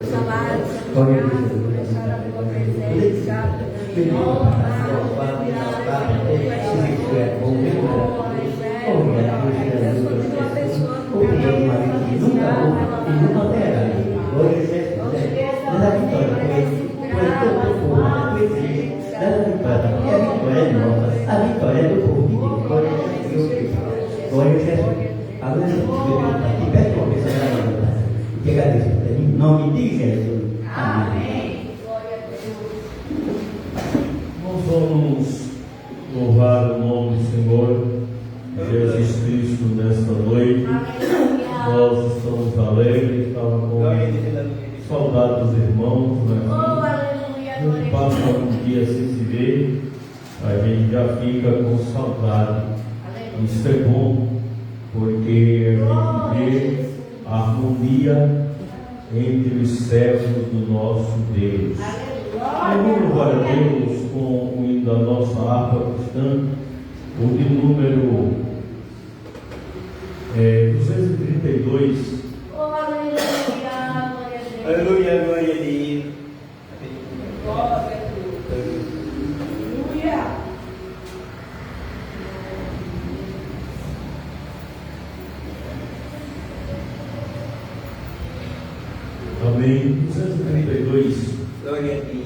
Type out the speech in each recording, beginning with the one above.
Salário, Senhor, por estar a tua presença. A vitória é do povo de Deus. Glória a Jesus. Glória a Jesus. Agora eu vou aqui perto uma pessoa da lâmpada. E que agradeço em nome de Jesus. Amém. Glória a Deus. Nós vamos louvar o nome do Senhor Jesus Cristo nesta noite. Nós estamos alegres, estamos com saudade dos irmãos, né? Passa um dia sem se ver, a gente já fica com saudade. Isso é bom, porque a gente vê a harmonia entre os servos do nosso Deus. Vamos louvar a Deus com o hino da nossa harpa cristã, o de número 232. Oh, aleluia, glória a Deus. Aleluia, glória a Deus. Glória a Deus. Aleluia. Amém. 232. Glória a Deus.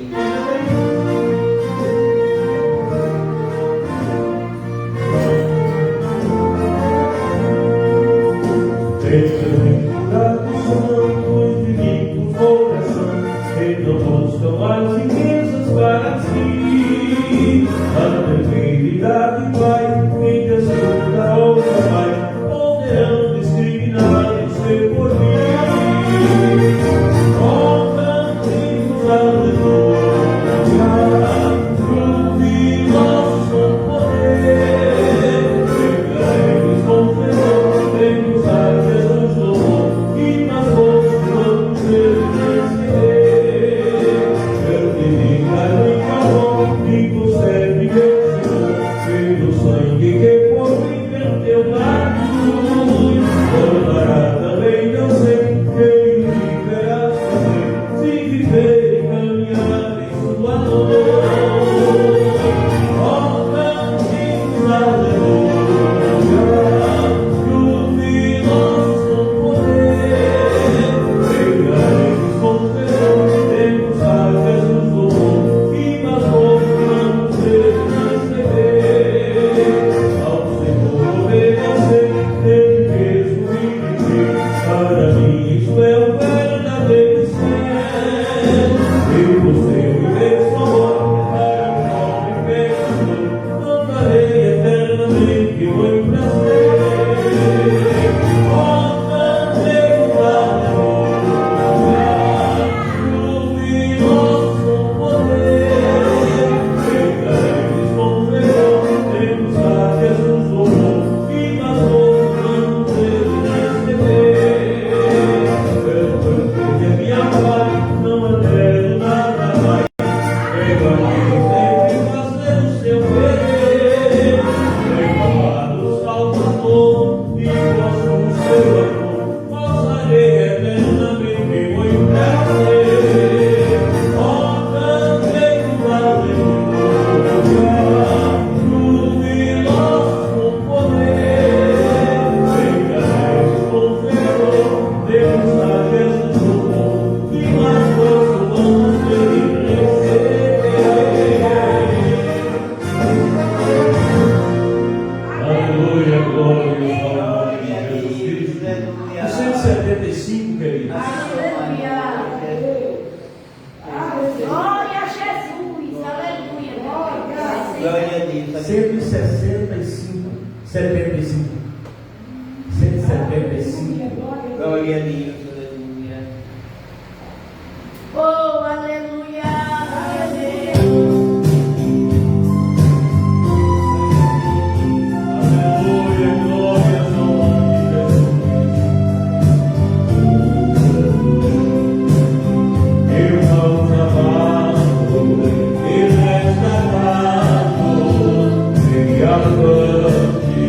Mais riquezas para si, a tranquilidade vai, em Jesus da outra vai, poderão discriminar em seu porvir. Oh, cantimos aleluia, fruto nossos com poder, pregaremos com fervor, vemos a Jesus louvor, e nas outras vamos ver receber. E concebe meu Senhor, pelo sangue que por mim verteu na cruz, tornará também meu ser, Ele me verá fazer, se viver e caminhar em sua luz. Oh, cantimos aleluia, fruto nossos com poder, pregaremos com fervor, temos a Jesus louvor, e nas outras vamos receber. Ao Senhor obedecer, Ele mesmo me dizer, para mim isso é o verdadeiro ser. Eu vou ser viver só para o pobre pecador, cantarei eternamente muito prazer. Oh, cantemos aleluia, fruto nosso poder, pregaremos com fervor, temos a Jesus louvor, e nas outras vamos receber. Eu canto a minha paz, não altero nada mais, pregaremos sempre fazer o seu querer, reclamado o Salvador, e posso o seu amor, passarei eternamente muito prazer. Oh, cantemos aleluia, fruto nosso com poder, pregaremos com fervor, temos a Jesus louvor, e mais gozo vamos receber. Aleluia, glória ao nome de Jesus Cristo. O 175, queridos. Aleluia. Glória a Jesus. Aleluia. Glória a Deus. 165, 75. 175. Glória a Deus. Aleluia. Oh, aleluia. Glória a Deus. Aleluia, glória ao nome de Jesus Cristo. Eu não trabalho, Ele está amado, ele avante,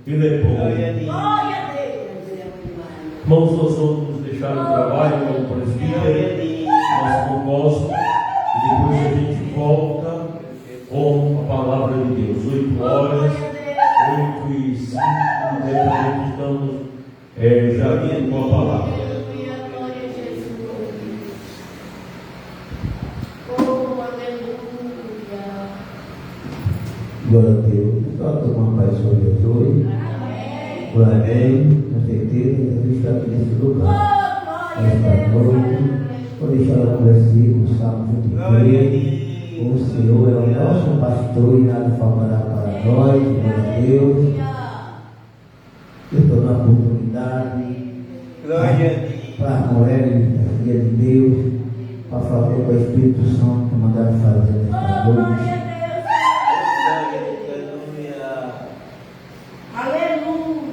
e levou. Glória a Deus. Irmãos, nós vamos deixar o trabalho com o Glória a presbítero, Deus. nosso propósito, e depois a gente volta com a palavra de Deus. 8 horas, 8h05, estamos já com a palavra. Glória a Deus. Só tomar paz sobre Jesus. Glória a Deus. Com certeza, Jesus está aqui nesse lugar. Esta noite, vou deixar um versículo, Salmo 23. O Senhor é o nosso pastor e nada faltará para nós. Glória a Deus. Eu estou na oportunidade Glória a Deus. para a mulher e filha de Deus, para fazer com o Espírito Santo que mandaram fazer nesta noite.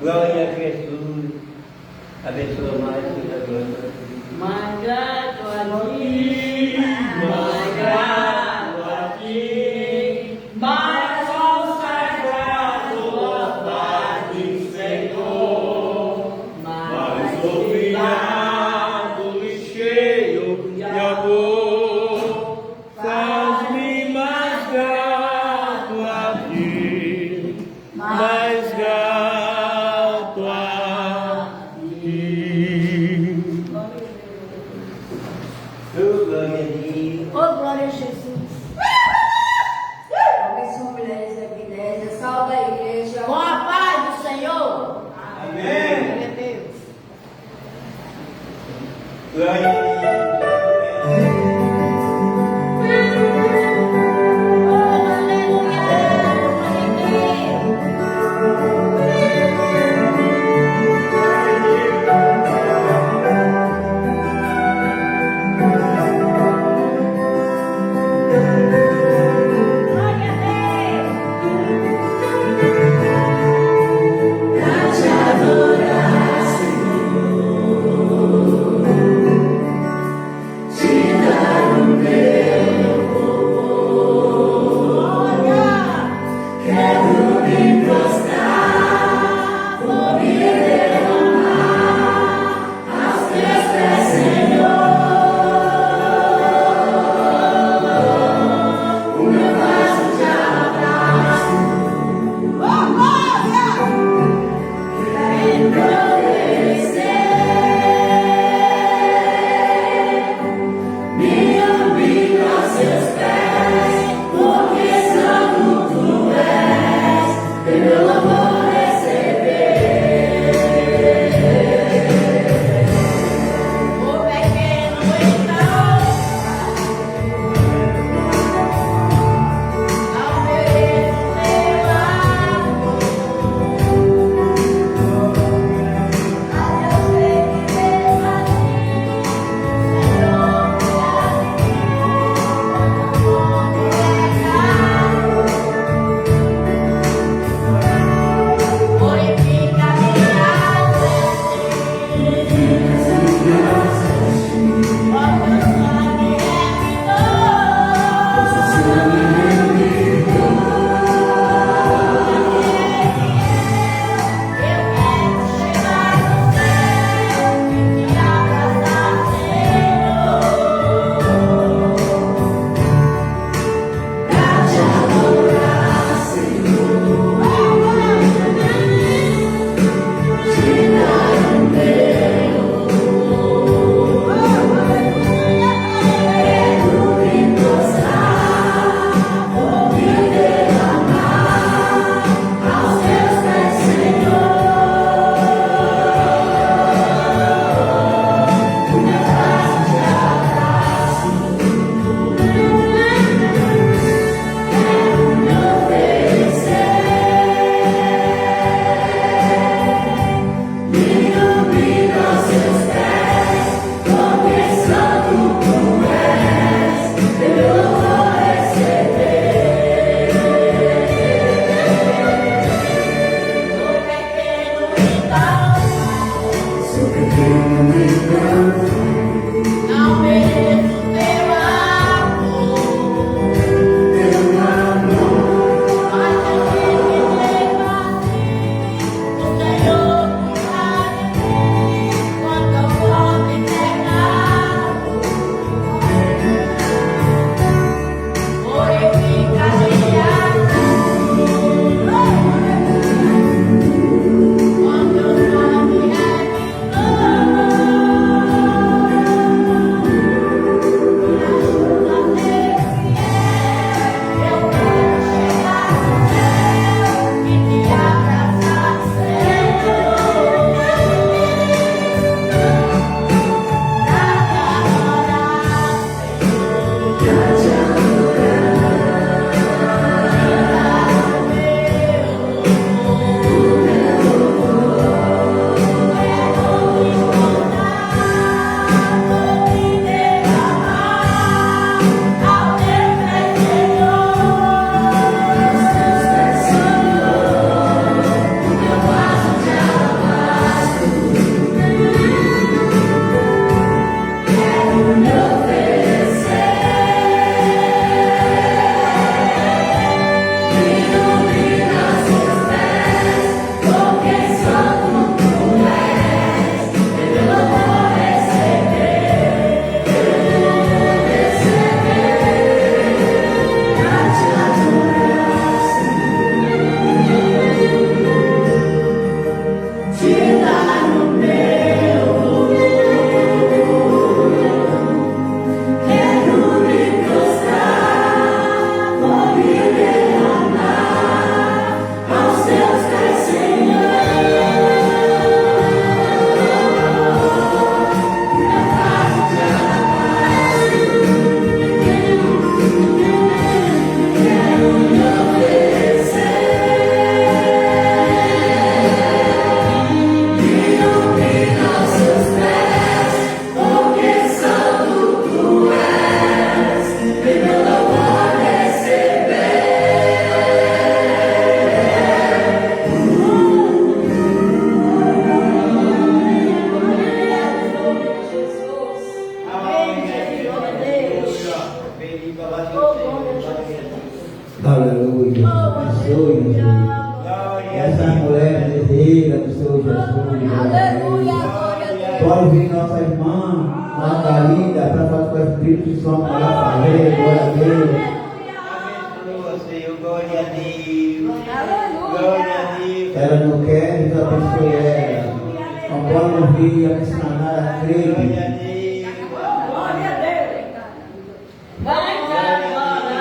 Glória a Jesus. Abençoa mais que da glória. Mais grato a ti, mais grato a ti, mais consagrado a paz do Senhor, mais humilhado e cheio de amor, faz-me mais grato a ti, mais grato a ti. Glória a Deus. Oh, glória a Jesus. Abençoa mulheres da igreja, salva a igreja. Com a paz do Senhor. Amém. Glória a Deus. Glória a Deus. Oh, aleluia. Glória a Deus. Pra te adorar, Senhor. Clélia Ferreira, do Senhor Jesus. Aleluia, glória a Deus. Pode vir nossa irmã Margarida para fazer com o Espírito Santo para fazer, glória a Deus. Abençoa, Senhor, glória a Deus. Aleluia. Glória a Deus. Ela não quer, Deus abençoe ela. Não pode ouvir, a ensinar a crer. Glória a Deus. Glória a Deus. Vai adorar,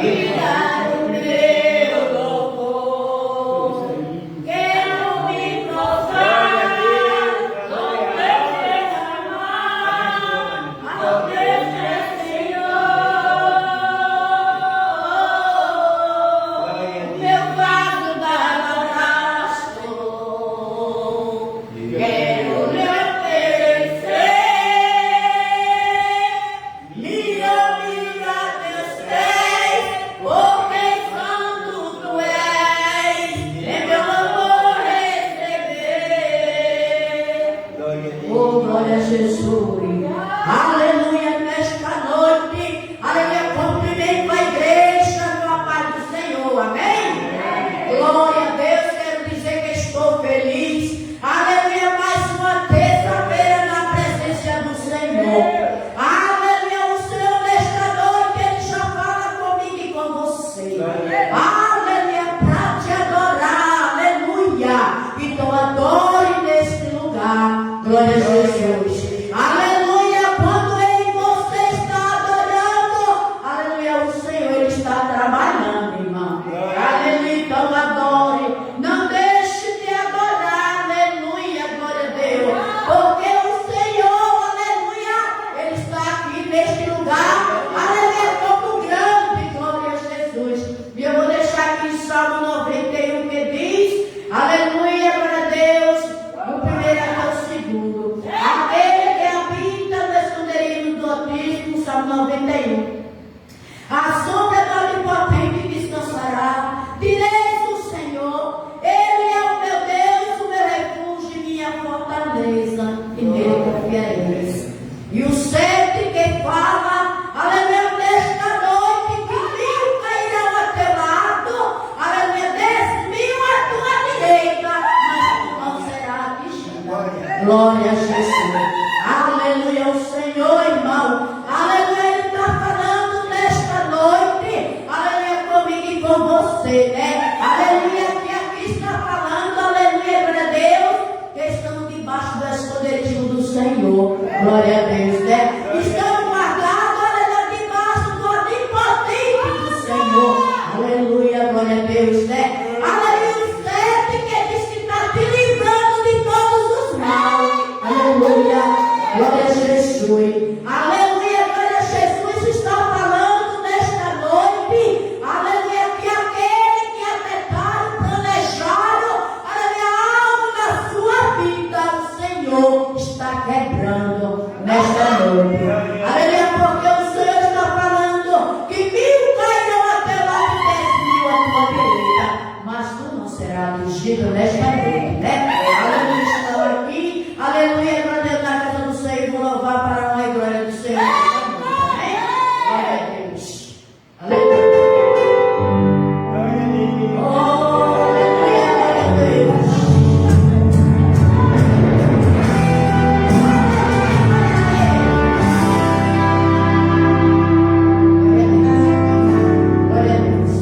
tirar o meu louvor. Quero me prostrar, ao teu derramar, ao teu Senhor. Meu vaso d'alabastro, quero lhe oferecer. Minha vida a teus pés, porque santo tu és, em meu amor receber. Glória a Deus. Oh, glória a Jesus. Aleluia, nesta noite. Aleluia, cumprimento a igreja com a paz do Senhor. Amém? Glória a Deus, quero dizer que estou feliz. Aleluia, mais uma terça-feira na presença do Senhor. Aleluia, o Senhor nesta noite, Ele já fala comigo e com você. Aleluia, para te adorar. Aleluia. Então adore neste lugar. Glória a Jesus. Aleluia, quando você está adorando, aleluia, o Senhor Ele está trabalhando, irmão. Aleluia, então adore. Não deixe de adorar. Aleluia, glória a Deus. Porque o Senhor, aleluia, Ele está aqui neste lugar. Aleluia, como grande, glória a Jesus. E eu vou deixar aqui Salmo 91 que diz, aleluia, glória a Deus, do primeiro até o segundo. Aquele que habita no esconderijo do Altíssimo, Salmo 91. A sombra do Onipotente descansará. Direis do Senhor, Ele é o meu Deus, o meu refúgio e minha fortaleza, e nele confiareis. E o 7 que fala, aleluia, nesta noite, que 1000 cairão a teu lado, aleluia, 10.000 à tua direita, mas tu não serás atingido. Glória a Jesus. Aleluia, o Senhor, irmão. Aleluia, Ele está falando nesta noite. Aleluia, comigo e com você, né? Aleluia, que aqui está falando. Aleluia, glória a Deus. Que estamos debaixo do esconderijo do Senhor. Glória a Deus, né? Estamos guardados, aleluia, debaixo do onipotente do Senhor. Aleluia, glória a Deus, né? Aleluia, o 7 que diz que está te livrando de todos os maus. Aleluia, glória a Jesus. Aleluia, glória a Jesus está falando nesta noite. Aleluia, que aquele que atentaram, planejaram, aleluia, algo na sua vida, o Senhor está quebrando nesta noite. Aleluia, porque o Senhor está falando que 1000 cairão a teu lado e 10.000 à tua direita, mas tu não serás atingido nesta noite, né? Aleluia, estão aqui. Aleluia, glória a Deus, na casa do Senhor, vou louvar para a honra e glória do Senhor. Amém? Glória a Deus. Aleluia. Oh, aleluia, glória a Deus. Glória a Deus.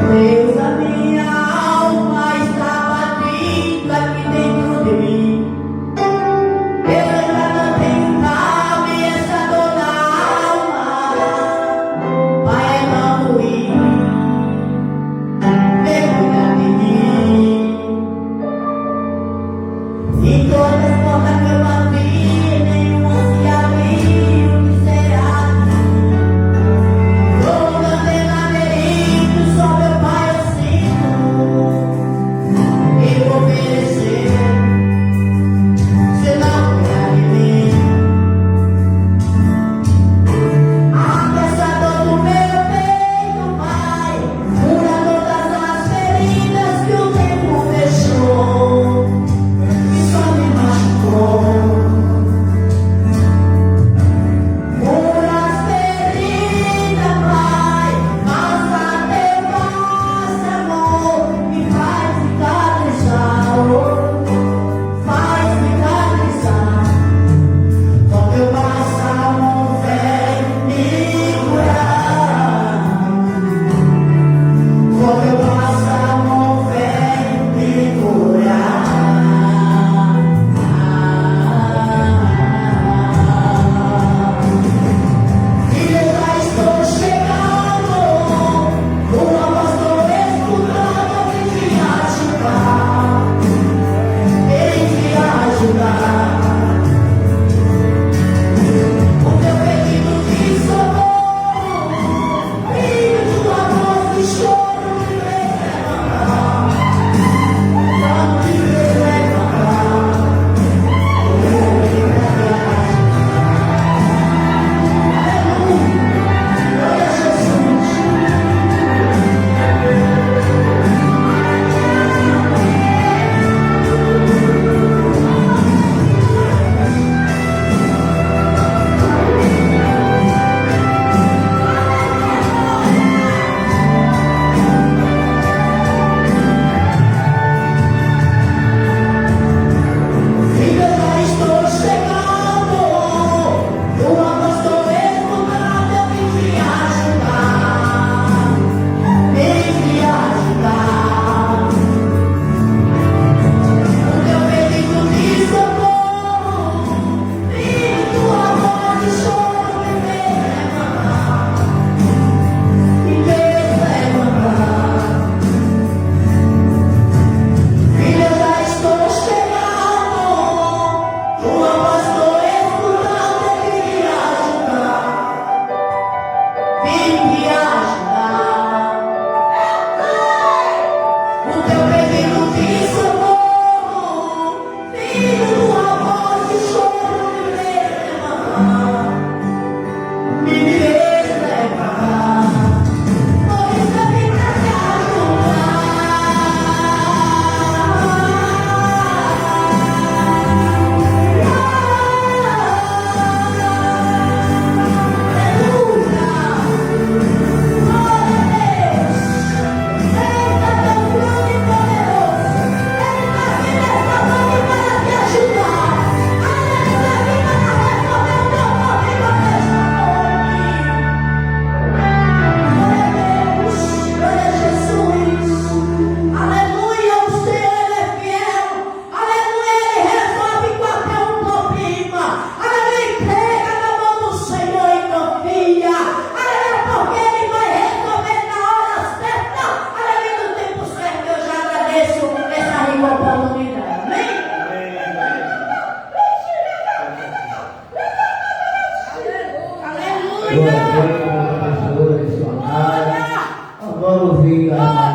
Deus, a minha alma estava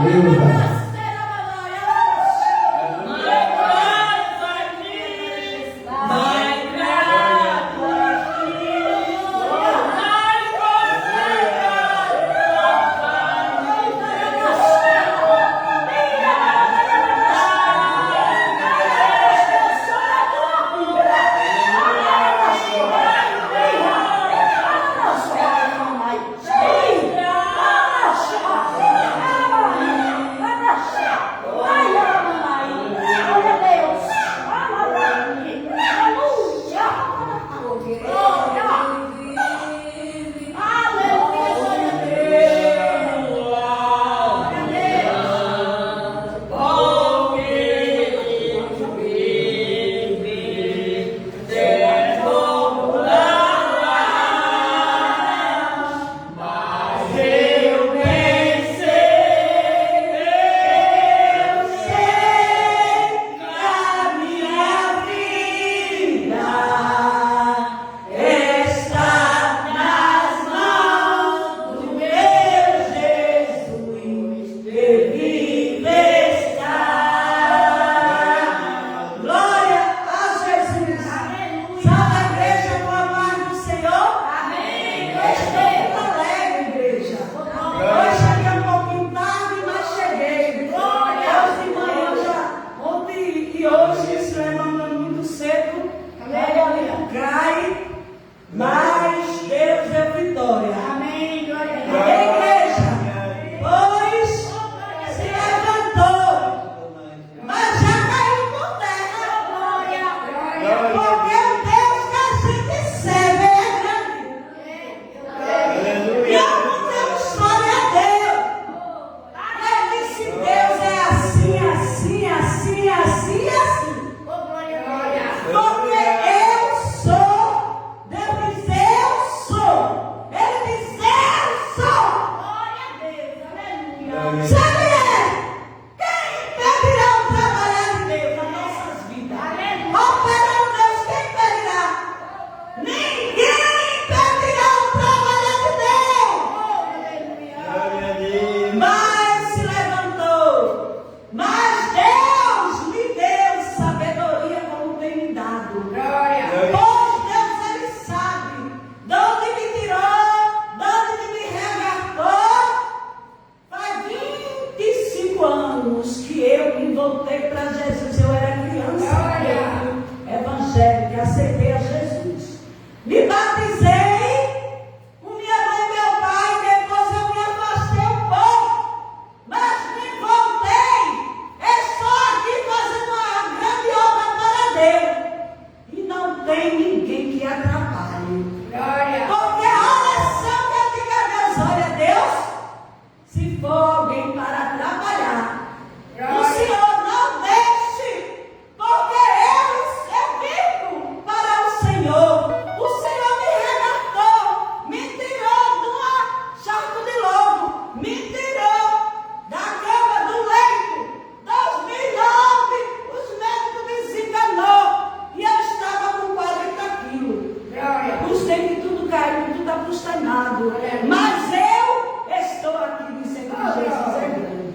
Aleluia.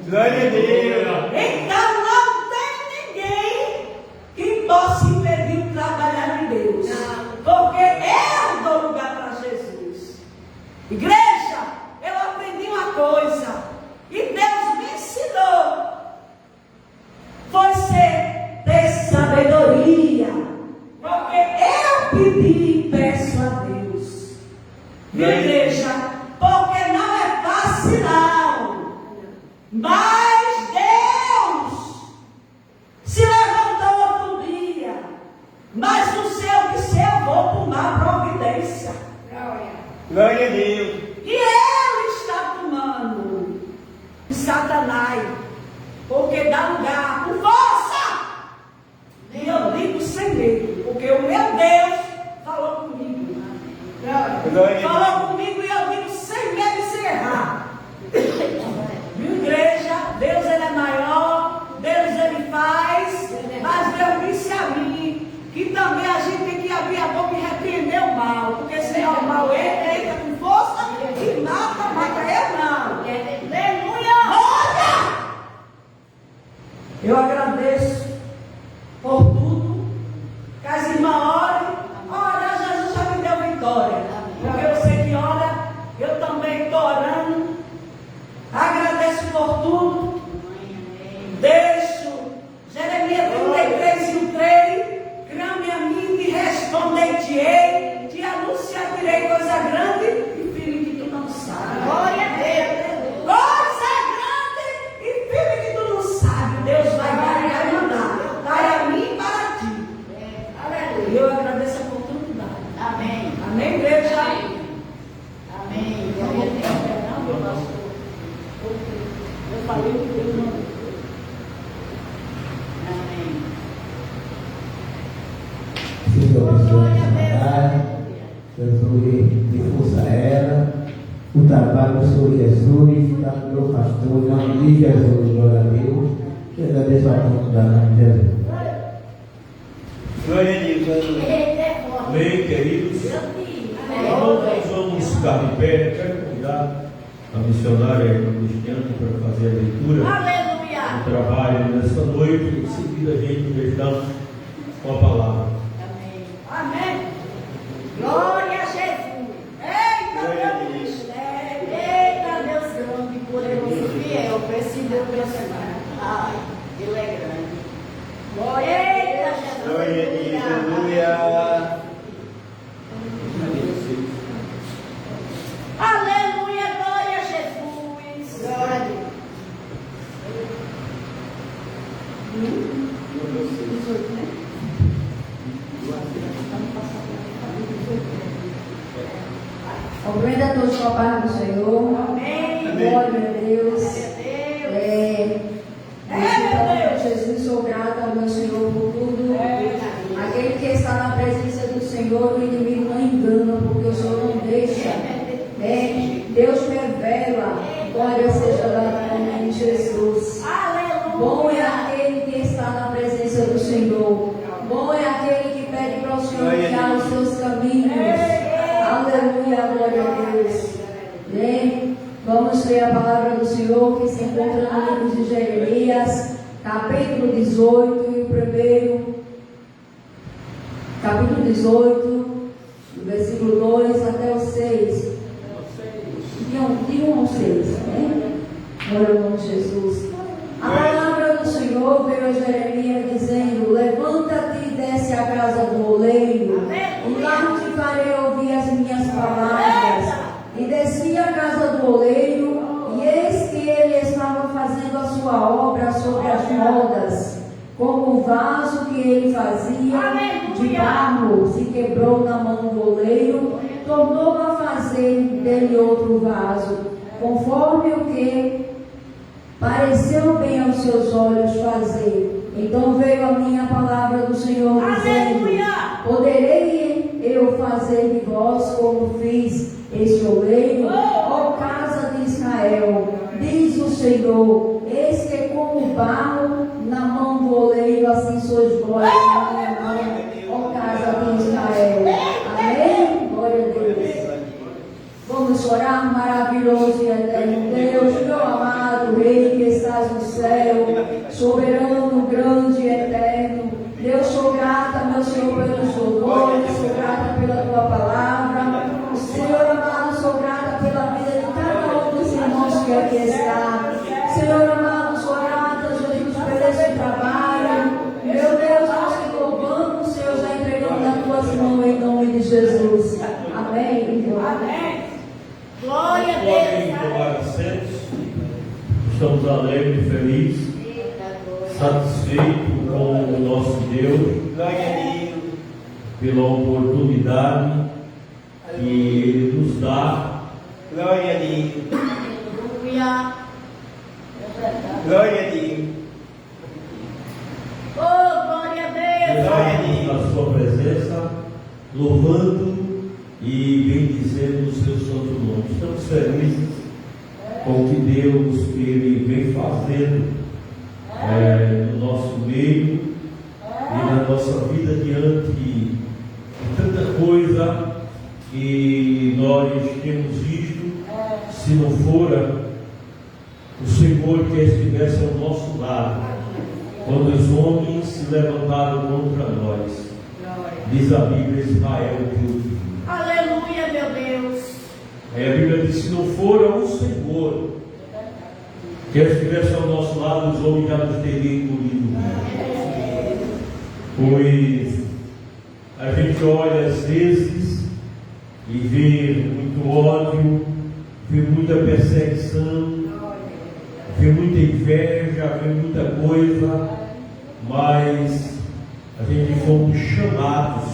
Glória a Deus. Então não tem ninguém que possa impedir o trabalhar de Deus. Porque eu dou lugar para Jesus. Igreja, eu aprendi uma coisa. E Deus me ensinou. Foi ter sabedoria. Porque eu pedi e peço a Deus. Igreja, porque não é fácil não. Mas Deus se levantou outro dia. Mas o Senhor disse: eu vou tomar providência. Glória a Deus. E Ele está tomando Satanás, porque dá lugar com força. E eu digo sem medo, porque o meu Deus falou comigo. Glória a Deus. Falou comigo e eu digo sem medo e sem errar. Viu, igreja? Deus ele é maior, Deus ele faz, mas Deus disse a mim que também a gente tem que abrir a boca e repreender o mal, porque senão o mal entra com força e mata eu não. Aleluia! Olha! Eu agradeço por tudo. Que as irmãs orem. Ora, Jesus já me deu vitória. Porque eu sei que ora, eu também estou orando. Agradeço por tudo. Deixo Jeremias 33:3. Clame a mim e responder-te-ei. Te anunciarei coisa grande e filho que tu não sabes. Glória a Deus. Coisa grande e filho que tu não sabes. Deus vai mandar. Para mim e para ti. E eu agradeço a oportunidade. Amém. Amém, igreja? Amém. Glória a Deus. Eu falei que Deus não. Amém. Senhor, abençoe essa tarde. Jesus, de força a ela. O trabalho do Senhor Jesus, está no meu pastor, em nome de Jesus, glória a Deus. Que agradeço a oportunidade, em nome de Jesus. Glória a Deus. Amém, queridos. Então, nós vamos ficar de pé. Quero convidar a missionária Cristiana para fazer a leitura Aleluia. do trabalho nesta noite. Em seguida, a gente deixamos com a palavra. Amém. Amém. Glória a Jesus. Eita, Glória a Deus Deus. mistério. Eita, Deus grande, poderoso, fiel, preciso Deus personagem. Ai, Ele é grande. Glória a Deus, Jesus. Glória a Deus. Aleluia. Aleluia, glória a Jesus. Glória a Deus. Cumprimento a todos com a paz do Senhor. Amém. Glória a Deus. Glória a Deus. Jesus, sou grata ao meu Senhor por tudo. Aquele que está na presença do Senhor, o inimigo não engana, porque o Senhor não deixa. Deus me revela. Glória seja dada ao nome de Jesus. Aleluia. Bom é aquele que está na presença do Senhor. Bom é aquele que pede para o Senhor guiar os seus caminhos. Aleluia, glória a Deus. Bem, vamos ler a palavra do Senhor que se encontra no livro de Jeremias, capítulo 18, e o primeiro, capítulo 18, do versículo 2 até o 6. De 1 ao 6, né? Glória ao nome de Jesus. A palavra do Senhor veio a Jeremias dizendo: levanta-te e desce à casa do oleiro, e lá te farei ouvir as minhas palavras. E desci à casa do oleiro, e eis que ele estava fazendo a sua obra sobre as modas, como o vaso que ele fazia de barro se quebrou na mão do oleiro, tornou a fazer dele outro vaso, conforme o que pareceu bem aos seus olhos fazer. Então veio a minha palavra do Senhor dizendo: poderei eu fazer de vós como fiz este oleiro, ó casa de Israel? Diz o Senhor: eis que como barro na mão do oleiro, assim sois vós na minha mão, ó casa de Israel. Amém? Glória a Deus. Vamos orar. Maravilhoso e eterno Deus, meu amado Rei que estás no céu, soberano, grande e eterno. Deus, sou grata, meu Senhor, pelos louvores, sou grata pela tua palavra. Senhor amado, sou grata pela vida de cada um dos irmãos que aqui está. Senhor amado, sou grata, Jesus, por esse trabalho. Meu Deus, nós te louvamos, Senhor, já entregamos nas tuas mãos em nome de Jesus. Amém. Amém. Glória a Podem Deus. tomar assentos. Estamos alegres, felizes, satisfeitos com o nosso Deus Glória a Deus. pela oportunidade que Ele nos dá Glória a Deus. Aleluia. Glória a Deus. Oh, glória a Deus. Glória a Deus. na sua presença, louvando e bendizendo o seu santo nome. Estamos felizes com o que Deus Ele vem fazendo no nosso meio e na nossa vida diante de tanta coisa que nós temos visto. Se não fora o Senhor que estivesse ao nosso lado, quando os homens se levantaram contra nós, diz a Bíblia, Israel que o viu. Aleluia, meu Deus. Aí a Bíblia diz: se não for o Senhor que estivesse ao nosso lado, os homens já nos teriam engolido. Pois a gente olha às vezes e vê muito ódio, vê muita perseguição, vê muita inveja, vê muita coisa, mas a gente fomos chamados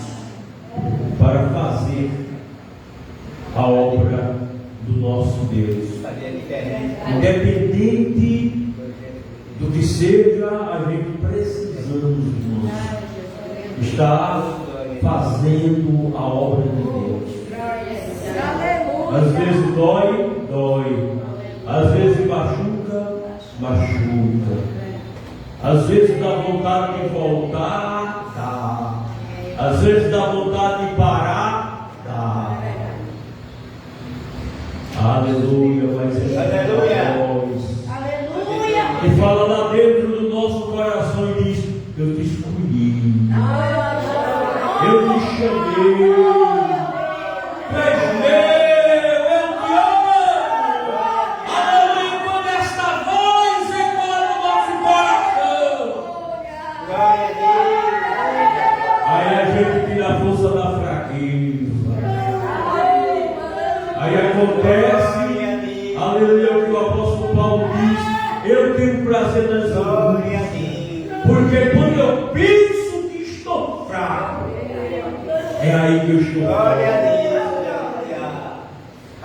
para fazer a obra do nosso Deus. Independente do que seja, a gente precisamos, irmãos, estar fazendo a obra de Deus. Às vezes dói. Às vezes machuca. Às vezes dá vontade de voltar, dá. Às vezes dá vontade de parar, dá. Aleluia, mas é nós. Aleluia. E fala lá dentro do nosso coração e diz: eu te escolhi, eu te chamei, tu és meu, eu te amo. Aleluia, quando esta voz ecoa no nosso coração, aí a gente tira a força da fraqueza. Aí acontece, aleluia, o que o apóstolo Paulo diz: eu tenho prazer nas angústias, porque quando eu penso que estou fraco, é aí que eu estou fraco.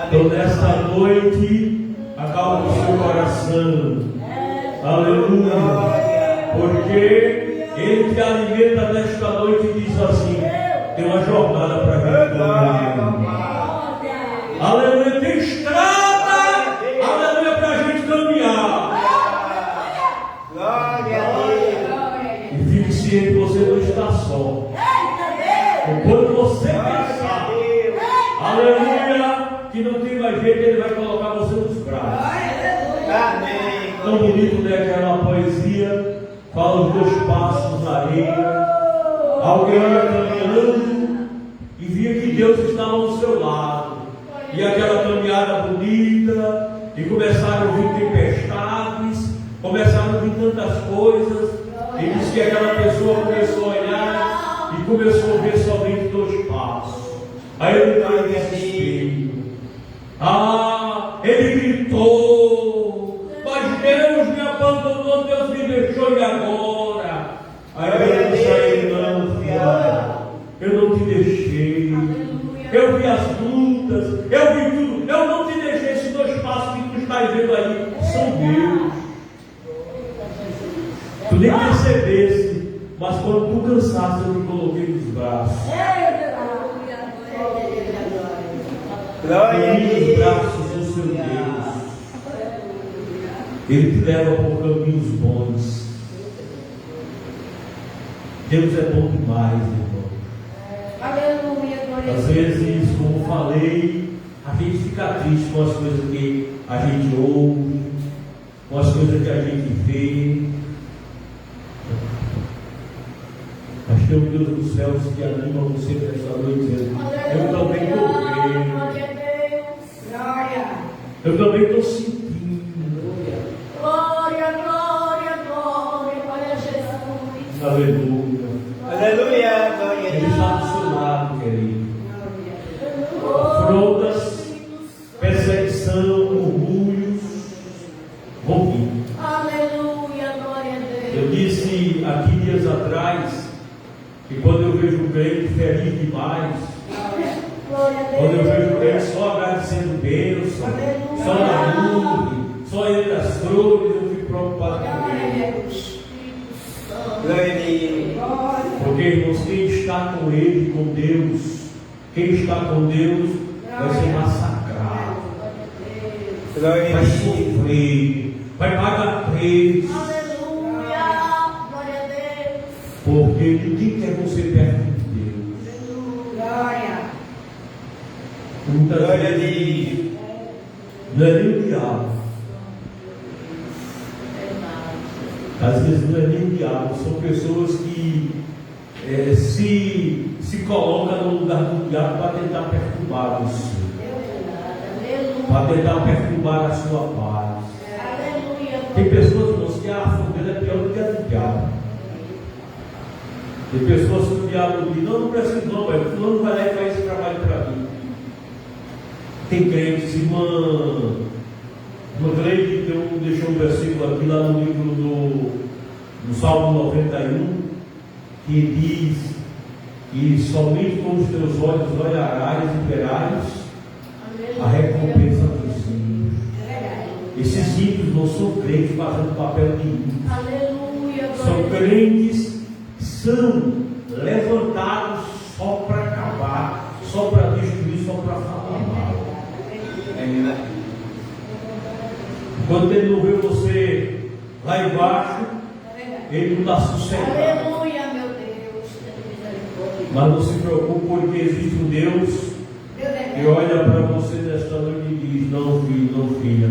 Então nesta noite, acalma o seu coração, aleluia, porque Ele te alimenta nesta noite e diz assim: tem uma jornada para vir. Aleluia, tem estrada, aleluia, para a gente caminhar. E fique ciente, você não está só. Quando você pensar, aleluia, que não tem mais jeito, Ele vai colocar você nos braços. Tão bonito, né, aquela poesia, fala os 2 passos na areia. Alguém ia caminhando e via que Deus estava ao seu lado. E aquela caminhada bonita, e começaram a vir tempestades, começaram a vir tantas coisas, e diz que aquela pessoa começou a olhar e começou a ver somente 2 passos. Aí ele caiu nesse espelho. Ele gritou: mas Deus me abandonou, Deus me deixou, e agora? Aí Deus disse a ele: não, filho, eu não te deixei. Eu vi as lutas, eu vi tudo, eu não te deixei. Esses 2 passos que tu estás vendo aí são meus. Tu nem percebeste, mas quando tu cansaste, eu te coloquei nos braços. Nos braços do seu Deus. Ele te leva por caminhos bons. Deus é bom demais, irmão. Às vezes, como falei, a gente fica triste com as coisas que a gente ouve, com as coisas que a gente vê. Mas tem um Deus dos céus que anima você nessa noite, dizendo: eu também estou vendo, eu também estou sentindo. Glória a Jesus. Aleluia. Ele está do seu lado, querido. Afrontas, perseguição, orgulhos vão vir. Aleluia, glória a Deus. Eu disse aqui dias atrás que quando eu vejo o crente feliz demais, quando eu vejo o crente só agradecendo bênção, só na nuvem, só entre as flores, eu fico preocupado com ele. Porque, irmãos, quem está com Ele, com Deus, quem está com Deus vai ser massacrado, vai sofrer, vai pagar preço. Aleluia, glória a Deus. Porque ninguém quer você perto de Deus. Glória. Muitas vezes não é nem o diabo, Às vezes não é nem diabo, são pessoas que se colocam no lugar do diabo para tentar perturbar você, para tentar perturbar a sua paz. Tem pessoas, irmãos, que a ação dele é pior do que a do diabo. Tem pessoas que o diabo diz: não precisa não, pai, fulano vai lá e faz esse trabalho para mim. Tem crentes, irmã Gleide deixou um versículo aqui lá no livro do Salmo 91, que diz que somente com os teus olhos olharás e verás a recompensa dos ímpios. Esses ímpios não são crentes fazendo papel de ímpios. São crentes que são levantados só para acabar, só para destruir, só para falar mal. Quando ele não vê você lá embaixo, ele não está sossegado. Aleluia, meu Deus. Mas não se preocupe, porque existe um Deus que olha para você nesta noite e diz: não, filho, não, filha,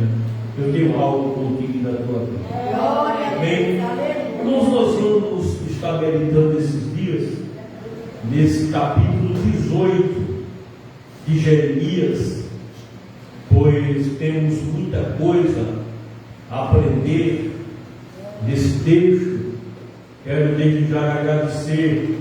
eu tenho algo contigo na tua vida. Glória a Amém? Deus. Nós vamos estar meditando esses dias nesse capítulo 18 de Jeremias, pois temos muita coisa a aprender nesse texto. Quero desde já agradecer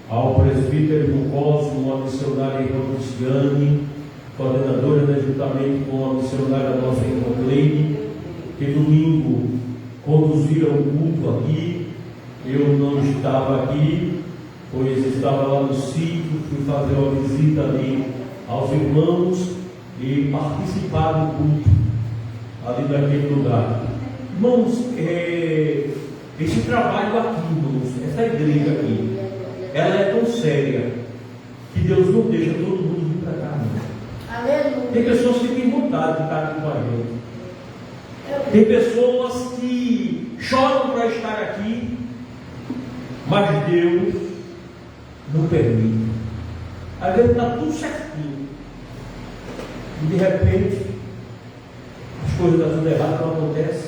ao presbítero Cosmo, à missionária irmã Cristiane, coordenadora, né, juntamente com a missionária nossa irmã Cleide, que domingo conduziram o culto aqui. Eu não estava aqui, pois estava lá no sítio, fui fazer uma visita ali aos irmãos e participar do culto ali naquele lugar. Irmãos, esse trabalho aqui, irmãos, essa igreja aqui, ela é tão séria que Deus não deixa todo mundo vir para cá, não. Aleluia. Tem pessoas que têm vontade de estar aqui com a gente. Tem pessoas que choram para estar aqui, mas Deus não permite. Às vezes está tudo certinho e de repente as coisas estão tudo errado, não acontece.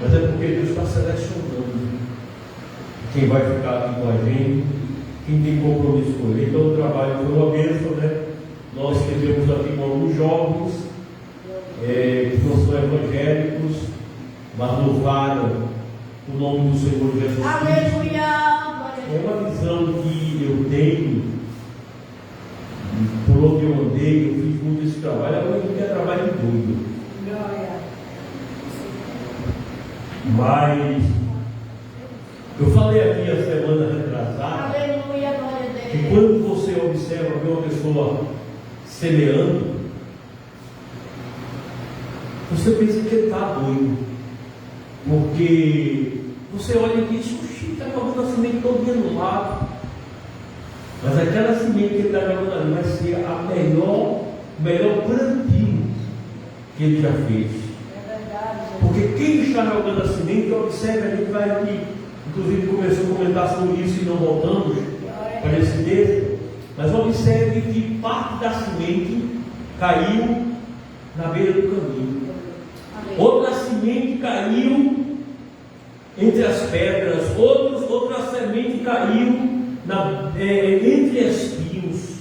Mas é porque Deus está selecionando quem vai ficar aqui com a gente, quem tem compromisso com ele. Então o trabalho foi uma bênção, né? Nós tivemos aqui com alguns jovens que não são evangélicos, mas louvaram o nome do Senhor Jesus Cristo. Aleluia. É uma visão que eu tenho, por onde eu andei, eu fiz muito esse trabalho. Agora eu quero trabalho em tudo. Glória. Mas eu falei aqui a semana retrasada Aleluia, glória a que Deus. quando você observa uma pessoa semeando, você pensa que ele está doido, porque você olha e diz: oxi, está jogando a semente todo dia no lado. Mas aquela semente que ele está jogando ali vai ser o melhor plantio que ele já fez. É verdade, Jesus. Porque quem está jogando a semente, observa, a gente vai aqui, inclusive começou a comentar sobre isso e não voltamos para esse texto, mas observe que parte da semente caiu na beira do caminho. Outra semente caiu entre as pedras, outra semente caiu entre espinhos.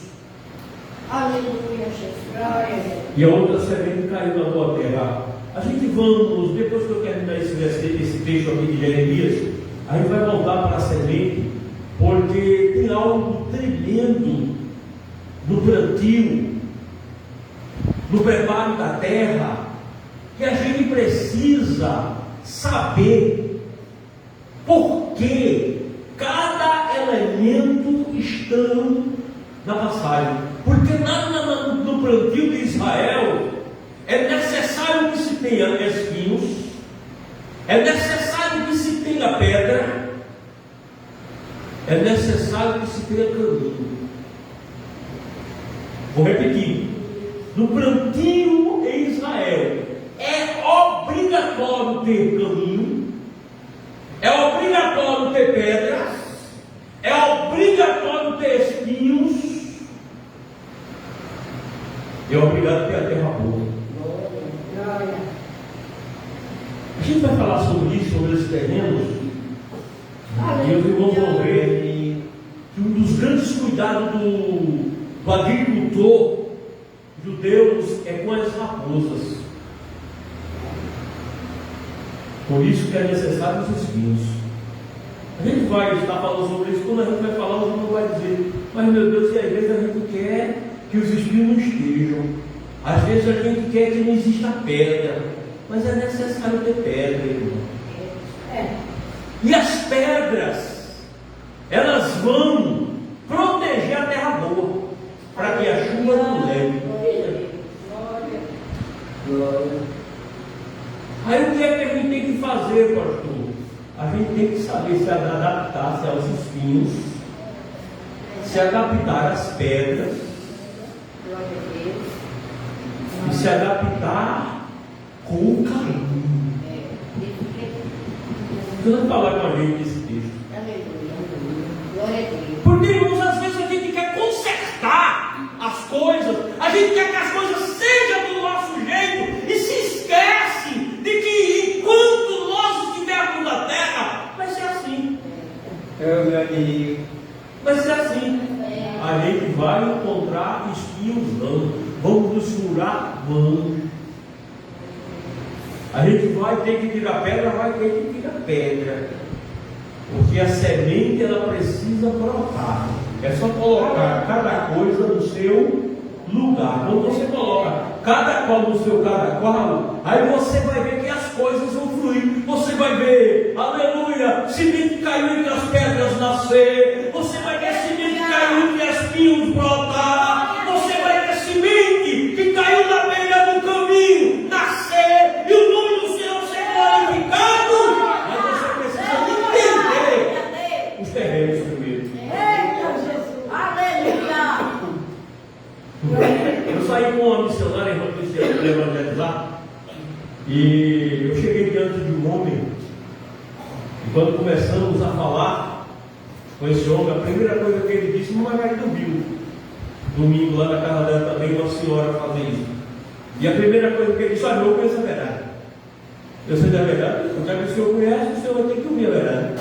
Aleluia, Jesus. Glória a Deus. E a outra semente caiu na boa terra. A gente vamos, depois que eu terminar esse texto aqui de Jeremias, a gente vai voltar para a semente, porque tem algo tremendo no plantio, no preparo da terra, que a gente precisa saber por que cada elemento estão na passagem. Porque no plantio de Israel é necessário que se tenha espinhos, é necessário que se tenha pedra, é necessário que se tenha caminho. Vou repetir: no plantio em Israel é obrigatório ter caminho, é obrigatório ter pedras, é obrigatório ter espinhos, é obrigado ter a terra boa. A gente vai falar sobre isso, sobre esses terrenos, cuidado do agricultor judeu é com as raposas. Por isso que é necessário os espinhos. A gente vai estar falando sobre isso, quando a gente vai falar, o não vai dizer, mas meu Deus, e às vezes a gente quer que os espinhos não estejam. Às vezes a gente quer que não exista pedra, mas é necessário ter pedra, irmão. E as pedras, elas vão proteger a terra boa, para que a chuva não leve. Aí o que é que a gente tem que fazer, pastor? A gente tem que saber se adaptar-se aos espinhos, se adaptar às pedras, e se adaptar com o carinho. Vamos falar com a gente desse texto. Porque, irmãos, às vezes a gente quer consertar as coisas, a gente quer que as coisas sejam do nosso jeito e se esquece de que enquanto nós estivermos na terra, vai ser assim. Vai ser assim. A gente vai encontrar espinhos vãos, vamos nos furar vãos. A gente vai ter que tirar pedra, vai ter que tirar pedra. Porque a semente ela precisa brotar. É só colocar cada coisa no seu lugar. Quando você coloca cada qual no seu cada qual, aí você vai ver que as coisas vão fluir. Você vai ver, aleluia, semente caiu entre as pedras nascer. Você vai ver semente caiu entre as espinhos brotar. Você vai ver semente que caiu na beira do caminho nascer. E o nome do Senhor ser glorificado. Mas você precisa entender os terrenos primeiro. Eu saí com uma missionária evangelizar para evangelizar. E eu cheguei diante de um homem. E quando começamos a falar com esse homem, a primeira coisa que ele disse, uma Margarida viu domingo lá na casa dela também, uma senhora fazer isso. E a primeira coisa que ele disse, olha, eu conheço a verdade. Eu sei da verdade, já que o senhor conhece, o senhor vai ter que ouvir a verdade.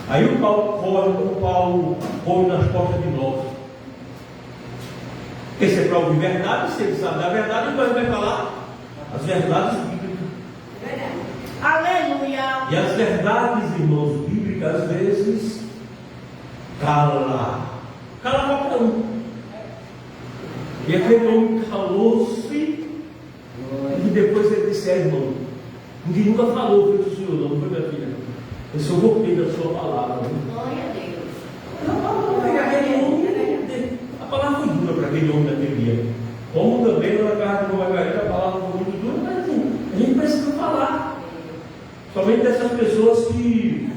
Aí o Paulo corre nas costas de nós. Porque se é para ouvir verdade, se ele sabe da verdade, então ele vai falar as verdades bíblicas. Aleluia! E as verdades, irmãos, bíblicas, às vezes, cala qualquer um. E aquele homem calou-se, e depois ele disse, irmão, ninguém nunca falou, foi o senhor, não foi minha filha. Eu sou gostei da sua palavra. Glória a Deus. A palavra foi dura para aquele homem daquele dia. Como também na casa do Margarida, a palavra foi muito dura, mas assim, a gente precisa falar. Somente dessas pessoas que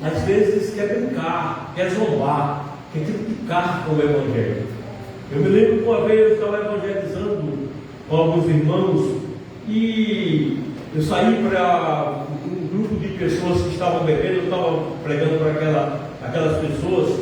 às vezes quer brincar, quer zombar, quer criticar com o Evangelho. Eu me lembro que uma vez eu estava evangelizando com alguns irmãos e eu saí para um grupo de pessoas que estavam bebendo, eu estava pregando para aquelas pessoas,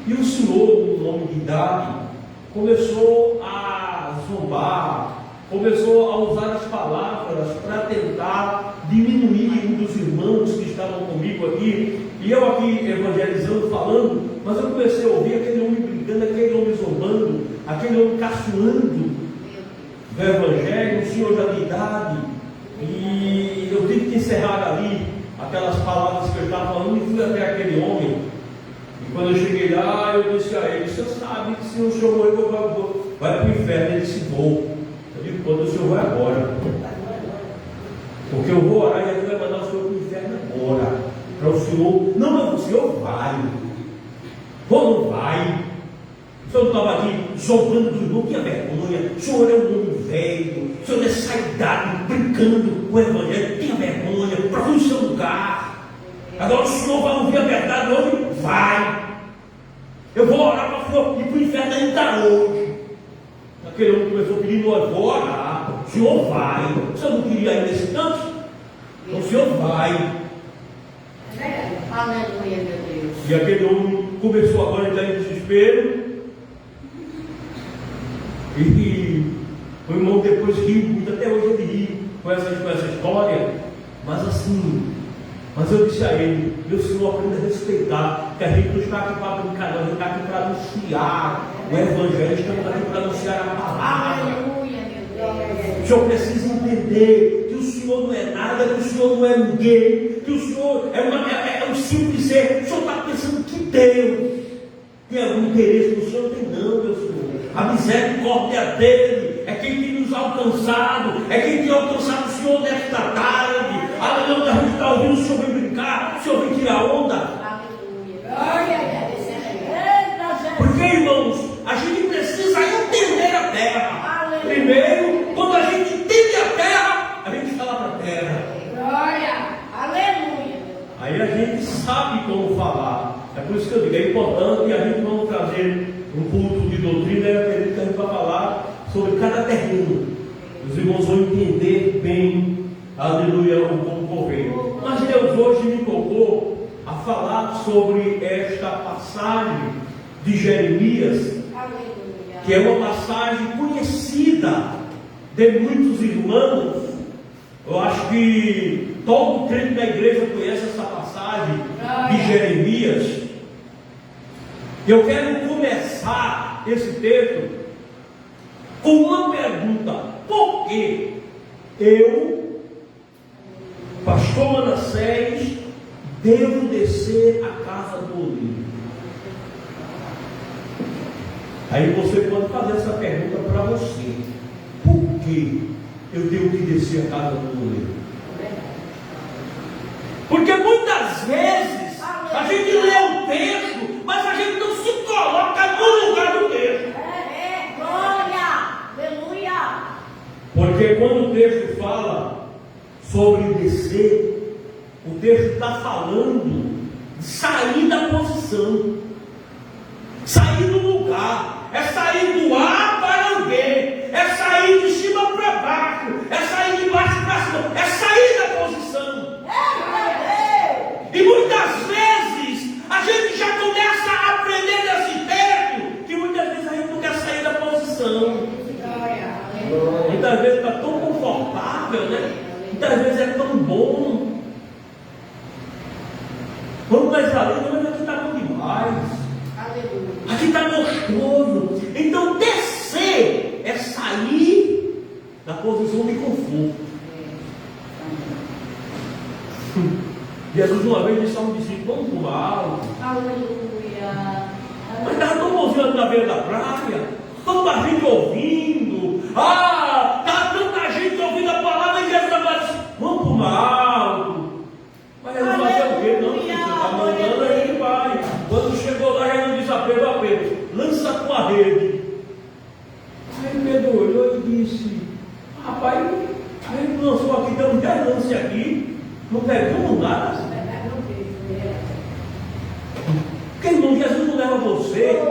e o senhor, um homem de idade, começou a zombar, começou a usar as palavras para tentar diminuir um dos irmãos que estavam comigo aqui, e eu aqui evangelizando, falando, mas eu comecei a ouvir aquele homem brigando, aquele homem zombando, aquele homem caçoando do Evangelho, um senhor já de idade, e eu tive que encerrar ali aquelas palavras que eu estava falando e fui até aquele homem. E quando eu cheguei lá, eu disse a ele, o senhor sabe que se o senhor morrer, vai para o inferno. Ele disse, vou. Eu digo, quando o senhor vai agora, porque eu vou orar e ele vai mandar o senhor para o inferno agora, para o senhor, não, o senhor vai, ou não vai. O senhor não estava aqui zombando do irmão, tinha vergonha, o senhor é um homem velho, o senhor é saidado, brincando com o Evangelho, tinha vergonha, para o seu lugar. Agora o senhor vai ouvir a verdade hoje? Vai. Eu vou orar para o senhor ir para o inferno ainda hoje. Aquele homem começou pedindo, eu vou orar, o senhor vai. O senhor não queria ir nesse tanto? Então o senhor vai. Aleluia, meu Deus. E aquele homem começou agora a entrar em desespero. E o irmão depois riu muito, até hoje ele ri com essa história. Mas assim, Mas eu disse a ele, meu senhor, aprenda a respeitar, que a gente não está aqui para brincar, não, a gente está aqui para anunciar o Evangelho, estamos aqui para anunciar a palavra. Aleluia, meu Deus. O senhor precisa entender que o senhor não é nada, que o senhor não é ninguém, que o senhor é um simples ser. O senhor está pensando que Deus tem algum interesse no senhor? Tem não, meu senhor. A misericórdia dele é quem tem nos alcançado, é quem tem alcançado o senhor nesta tarde. Aleluia, a gente está ouvindo o senhor vem brincar, o senhor vem tirar onda. Aleluia. Porque, irmãos, a gente precisa entender a terra. Aleluia. Primeiro, quando a gente entende a terra, a gente fala para a terra. Glória. Aleluia. Aí a gente sabe como falar. É por isso que eu digo, é importante a gente não trazer um culto de doutrina, é que a gente vai falar sobre cada terreno. Os irmãos vão entender bem, aleluia, como convém. Mas Deus hoje me tocou a falar sobre esta passagem de Jeremias, Aleluia. que é uma passagem conhecida de muitos irmãos. Eu acho que todo crente da igreja conhece essa passagem de Jeremias. Eu quero começar esse texto com uma pergunta: por que eu, pastor Manassés, devo descer à casa do oleiro? Aí você pode fazer essa pergunta para você: por que eu tenho que descer à casa do oleiro? Porque muitas vezes a gente lê o texto, mas a gente não se coloca no lugar do texto. Glória. Aleluia. Porque quando o texto fala sobre descer, o texto está falando de sair da posição, sair do lugar, é sair do A para o B, é sair de cima para baixo, é sair de baixo para cima, é sair da posição. E muitas vezes a gente já começa a aprender desse texto, que muitas vezes a gente não quer sair da posição. Muitas vezes está tão confortável, né? Muitas vezes é tão bom. Vamos mais além, mas aqui está bom demais. Aqui está gostoso. Então descer é sair da posição de conforto. Jesus uma vez disse a um discípulo: vamos para o alto. Aleluia. Mas estava tão bonzinho na beira da praia, tanta gente ouvindo. Está tanta gente ouvindo a palavra, e Jesus agora disse: vamos para o alto. Mas ele não vai fazer o quê? Não, você está mandando, a gente vai. Quando chegou lá, ele disse a Pedro: lança a tua rede. Aí Pedro olhou e disse: rapaz, a gente lançou aqui, deu um lance aqui, não pegamos nada. Porque, irmão, Jesus não leva você.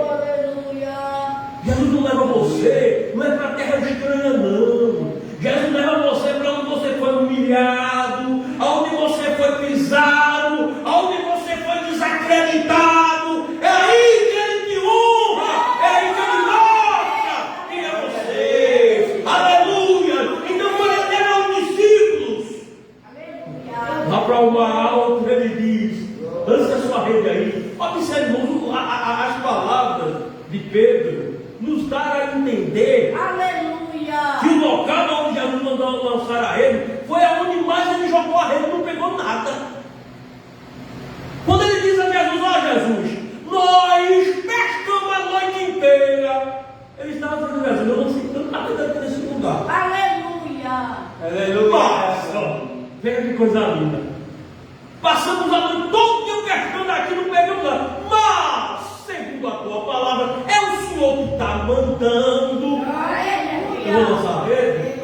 Jesus não leva você, não é para a terra estranha, não. Jesus leva você para onde você foi humilhado, aonde você foi pisado, aonde você foi desacreditado. É aí que ele te honra, é aí que ele mostra quem é você. Aleluia! Então, quando ele leva os discípulos lá para uma alta, ele diz: lança a sua rede aí. Observe as palavras de Pedro, nos dá a entender que o local onde Jesus mandou lançar a rede foi aonde mais ele jogou a rede, não pegou nada. Quando ele diz a Jesus: ó Jesus, nós pescamos a noite inteira. Ele estava dizendo: Jesus, eu não sei tanta coisa nesse lugar. Nossa, veja que coisa linda. Passamos a noite todo dia pescando aqui, não pegamos nada. Mas, segundo a tua palavra, é o Senhor que está mandando. Eu vou lançar a rede.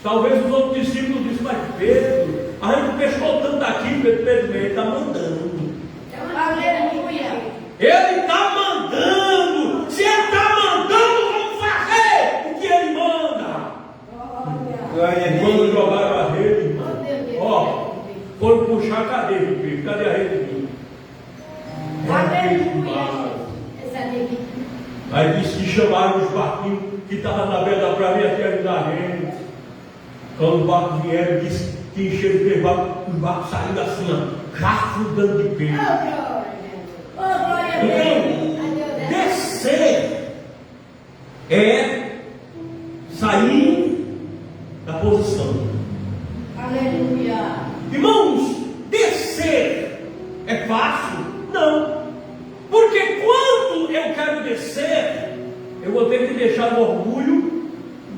Talvez os outros discípulos dissem: mas Pedro, a gente pescou tanto aqui, Pedro, ele está mandando. Ele está mandando. Se ele está mandando, vamos fazer o que ele manda. Quando jogaram a rede, irmão, foram puxar a cadeia, filho. Cadê a rede? Aí disse que chamaram os barquinhos que estavam na beira da praia e até ajudar a rede. Quando os barcos vieram, disse que encheu de barco, os barcos saíram assim, ó, rafudando de peixe. Oh, glória a Deus. Descer é sair da posição. Aleluia. Irmãos, descer é fácil? Não. Porque quando eu quero descer, eu vou ter que deixar o orgulho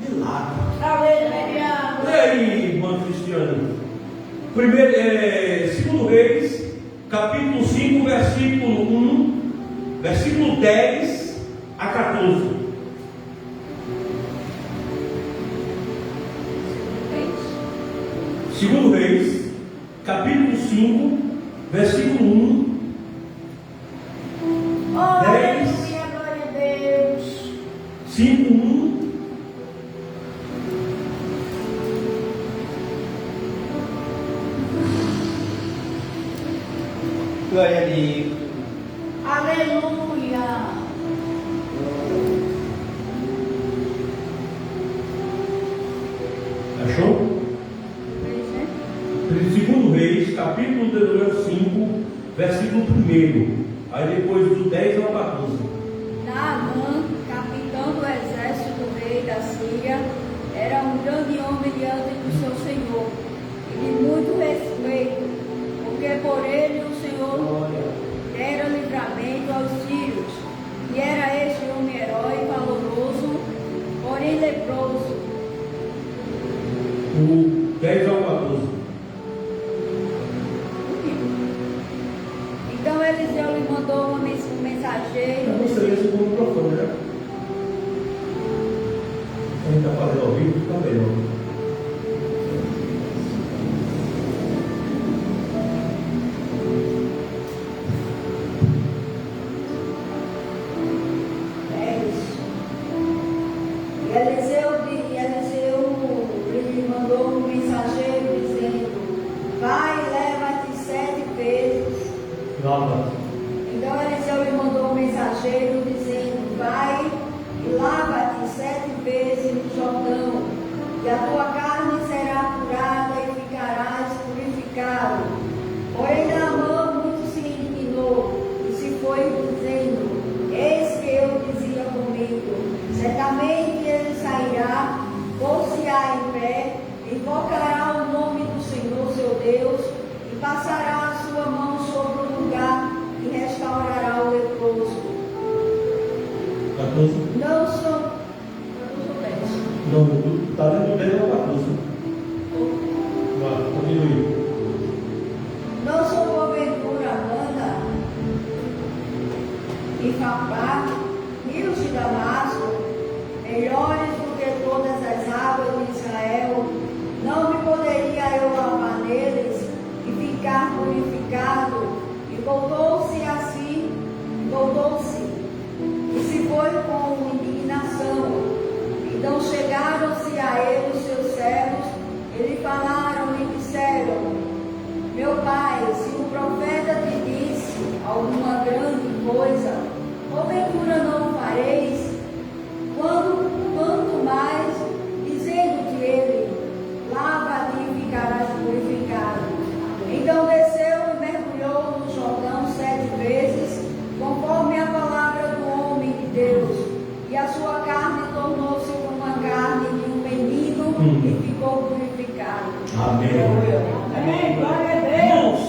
de lado. Aleluia. Olha aí, irmã Cristiana. Segundo Reis, capítulo 5, versículo 1, versículo 10 a 14. Segundo Reis, capítulo 5, versículo 1, Oh, aleluia, glória a Deus. 5, 1. Glória a Deus. Aleluia. Achou? Segundo Reis, capítulo 5, versículo 1. Aí depois do 10 ao 14. Naamã, capitão do exército do rei da Síria, era um grande homem diante do seu senhor, e de muito respeito, porque por ele o Senhor dera livramento aos sírios, e era este homem herói, valoroso, porém leproso. Do 10 ao 14. Então Eliseu lhe mandou um mensageiro. Não seria segundo o microfone, né? A gente está fazendo ao vivo, fica melhor. Ele mandou um mensageiro dizendo: vai, leva-te 7 vezes. Lava. Então Eliseu lhe mandou um mensageiro dizendo: vai e lava-te 7 vezes no Jordão, e a tua carne será curada e ficarás purificado. Porém Naamã muito se indignou e se foi dizendo: eis que eu dizia comigo, certamente ele sairá, pôr-se-á em pé, invocará o nome do Senhor seu Deus, e passará a sua mão sobre o lugar e restaurará o leproso. 14. Não sou. Não, está dentro do 10 ao 14. Vai, continue. Não sou porventura Amanda e Fapá, rios de Damasco, melhores do que todas as águas de Israel. Não me poderia eu lavar neles e ficar purificado? E voltou-se assim, e se foi com indignação. Então chegaram-se a ele os seus servos, e lhe falaram e disseram: meu pai, se o profeta te disse alguma grande coisa, porventura não fareis? Quanto mais, dizendo-te ele: lava-te e ficarás purificado. Então desceu e mergulhou no Jordão 7 vezes, conforme a palavra do homem de Deus, e a sua carne tornou-se como a carne de um menino e ficou purificado. Amém. Amém. Glória a Deus. Irmãos,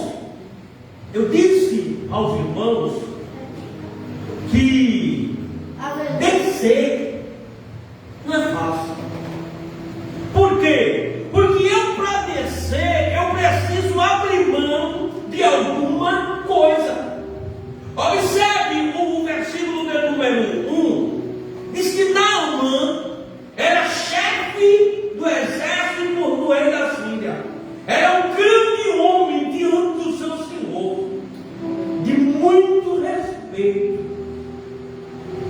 eu disse aos irmãos que Aleluia. descer não é fácil. Por quê? Porque eu, para descer, eu preciso abrir mão de alguma coisa. Observe o versículo de número 1. Diz que Naamã era chefe do exército do rei da Síria. Era um grande homem diante do seu senhor, de muito respeito,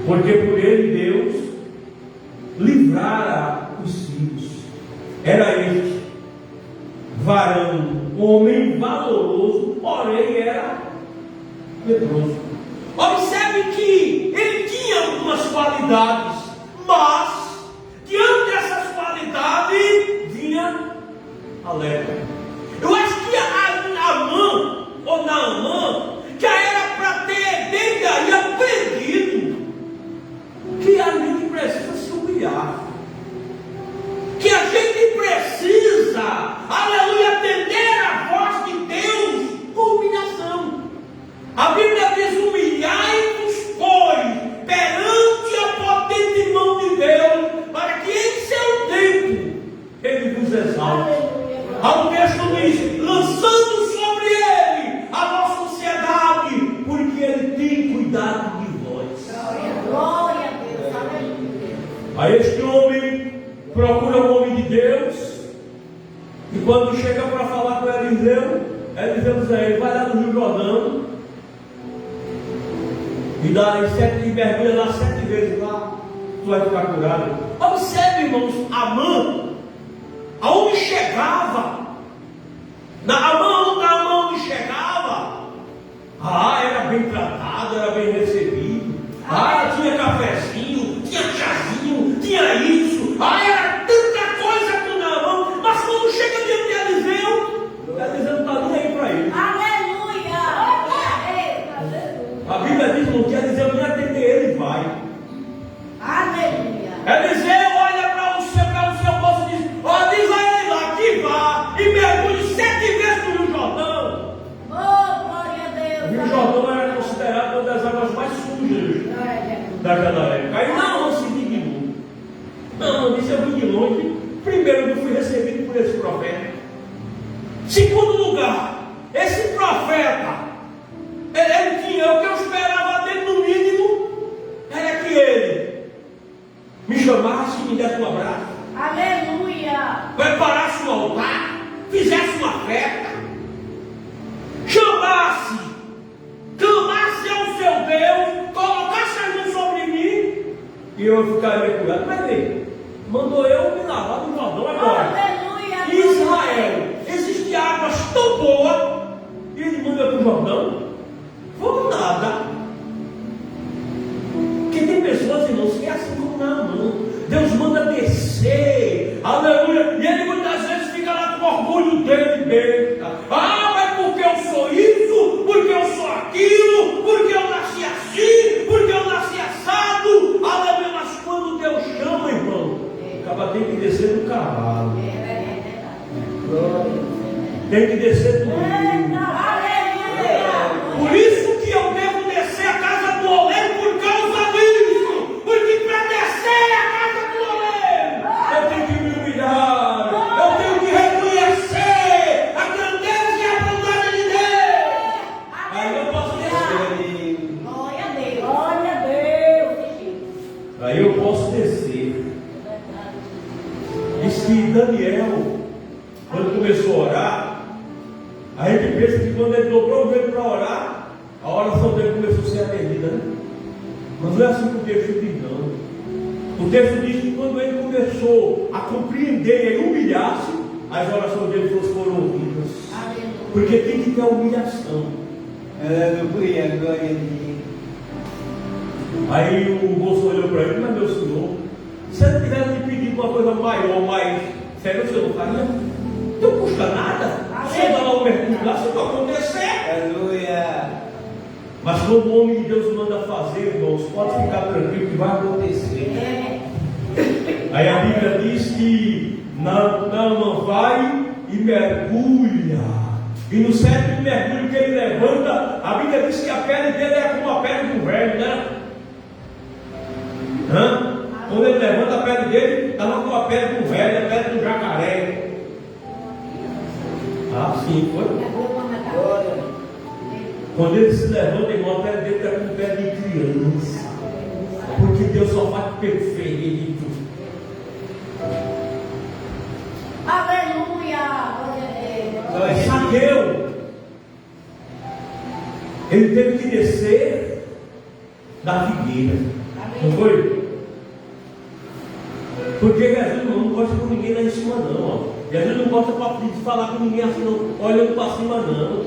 porque por ele Deus livrara os sírios. Era este varão, homem valoroso, porém era leproso. Observe que ele tinha algumas qualidades, mas diante dessas qualidades vinha a lepra. Aí dizemos a ele, vai lá no Rio Jordão e mergulha lá 7 vezes lá, tu vai ficar curado. Observe, irmãos, Amã, aonde chegava, aonde chegava, era bem tratado, era bem recebido, tinha cafezinho, tinha chazinho, tinha isso, era tanta coisa com Naamã, mas quando chega diante de Eliseu não está nem aí para ele. Aleluia! A Bíblia diz que Eliseu nem atender ele vai. Aleluia! Eliseu olha para o seu moço e diz: diz a ele lá que vá e mergulhe 7 vezes no Rio Jordão. Oh, glória a Deus! O Rio Jordão era considerado uma das águas mais sujas daquela época. Aí não se dignou. Não, disse: eu vim de longe. Primeiro, eu fui recebido por esse profeta. Segundo lugar, esse profeta, ele tinha o que eu esperava dele, no mínimo, era que ele me chamasse e me desse um abraço. Aleluia! Preparasse um altar, fizesse uma festa, chamasse, clamasse ao seu Deus, colocasse as mãos sobre mim e eu ficaria curado. Mas bem, mandou eu me lavar no Jordão agora. Aleluia! Em Israel existem águas tão boas e ele manda para o Jordão. Vamos nada. Porque tem pessoas, irmãos, que é assim como Naamã. Deus manda descer, aleluia, e ele muitas vezes fica lá com orgulho dele mesmo. Mas porque eu sou isso, porque eu sou aquilo, porque eu nasci assim, porque eu nasci assado, aleluia. Mas quando Deus chama, irmão, acaba tem que descer do cavalo, tem que descer do rio. Por isso que eu devo descer a casa do oleiro, por causa disso. Porque para descer a casa do oleiro, eu tenho que me humilhar, eu tenho que reconhecer a grandeza e a bondade de Deus. Aí eu posso descer. Glória a Deus! Glória a Deus! Aí eu posso descer. Diz que Daniel, quando começou a orar, a gente pensa que quando ele dobrou o joelho para orar, a oração dele começou a ser atendida, né? Mas não é assim que o texto diz, não. O texto diz que quando ele começou a compreender e humilhar-se, as orações dele foram ouvidas. Porque tem que ter humilhação. Aleluia, glória a Deus. Aí o moço olhou para ele: mas meu senhor, se ele tivesse me pedido uma coisa maior, mais sério, o senhor não faria? Não custa nada. Você dá lá o mergulho lá, se não acontecer. Aleluia. Mas quando o homem de Deus manda fazer, irmãos, pode ficar tranquilo que vai acontecer. Aí a Bíblia diz que Naamã vai e mergulha. E no 7º mergulho que ele levanta, a Bíblia diz que a pele dele é como a pele do velho, né? Quando ele levanta a pele dele, estava com a pele do velho, a pele do jacaré. Sim, foi. Quando ele se levanta, irmão, a pele dele está com pele de criança. Porque Deus só faz perfeito. Aleluia! Glória a Deus! Zaqueu, ele teve que descer da figueira. Não foi? Porque Jesus não gosta com ninguém lá em cima, não. Jesus não gosta de falar com ninguém assim, não, olhando para cima, não.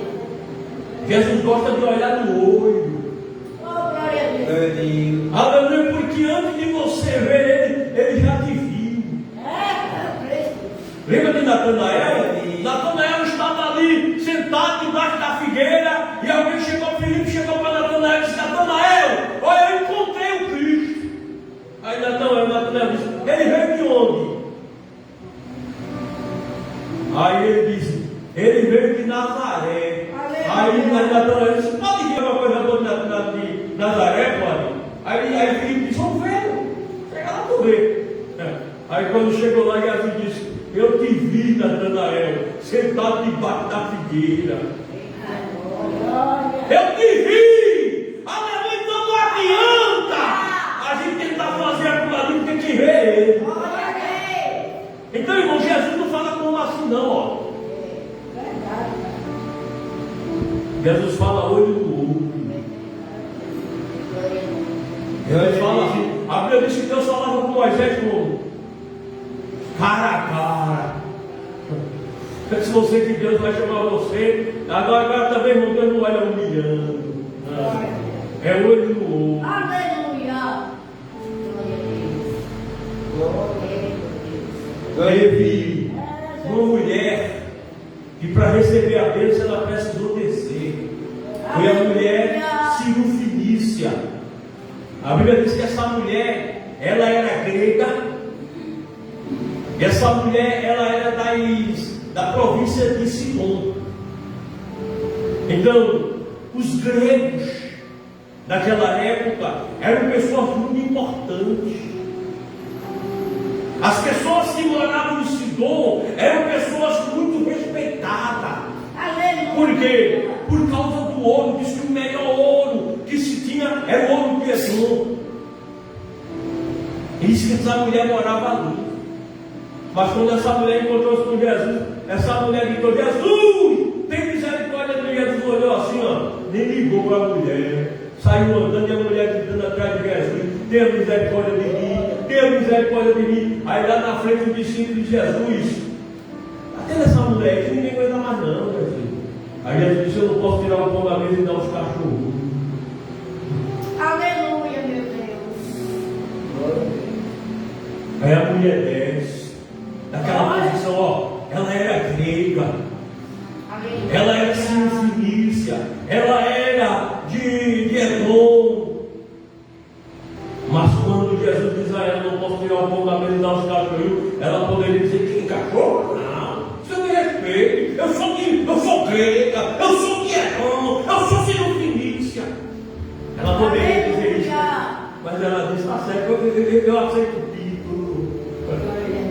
Jesus gosta de olhar no olho. Oh, glória a Deus! Glória a Deus. Aleluia, porque antes de você ver ele já te viu. Lembra de Natanael? Natanael estava ali, sentado debaixo da figueira, e alguém Filipe chegou para Natanael e disse: Natanael, olha, eu encontrei o Cristo. Aí Natanael disse: ele veio de onde? Aí ele disse: ele veio de Nazaré. Aí Natanael disse: pode vir uma coisa boa de Nazaré, pode? Aí Filipe disse: vamos ver, chega lá para ver. Aí quando chegou lá, Jesus disse: eu te vi, Natanael, sentado debaixo da figueira. Eu te vi! Aleluia, então não adianta a gente tentar fazer aquilo ali, tem que ver ele. Então, irmão, Jesus não fala como assim, não, ó. Jesus fala olho no olho. Ele fala assim, a Bíblia diz que Deus falava com Moisés cara a cara. Se você que Deus vai chamar você, agora também, irmão, Deus não olha humilhando. É olho no olho. Aleluia. Levi, uma mulher que para receber a bênção ela precisou descer. Foi a mulher Cirofenícia. A Bíblia diz que essa mulher, ela era grega. Essa mulher, ela era da província de Sidom. Então, os gregos naquela época eram pessoas muito importantes. As pessoas que moravam em Sidom eram pessoas muito respeitadas. Por quê? Por causa do ouro. Diz que o melhor ouro que se tinha era o ouro de Edom. E disse que essa mulher morava ali. Mas quando essa mulher encontrou-se com Jesus, essa mulher gritou: Jesus, tem misericórdia de Jesus. Olhou assim, ó, nem ligou para a mulher. Saiu andando e a mulher gritando atrás de Jesus: tenha misericórdia de mim, tenha misericórdia de mim. Aí lá na frente o discípulo de Jesus: até essa mulher que ninguém aguenta mais não, Jesus. Aí Jesus disse: eu não posso tirar o pão da mesa e dar os cachorros. Aleluia, meu Deus. Aí a mulher desce daquela posição, ó, ela era grega, ela era Cirofenícia, ela era de Edom. Mas quando Jesus diz a ela: não posso tirar o pão da mesa e dar os cachorros, ela poderia dizer: que cachorro? Não, você me respeite, eu sou grega, eu sou de Edom, eu sou Cirofenícia. Ela poderia dizer isso, mas ela disse: tá certo, eu aceito o título.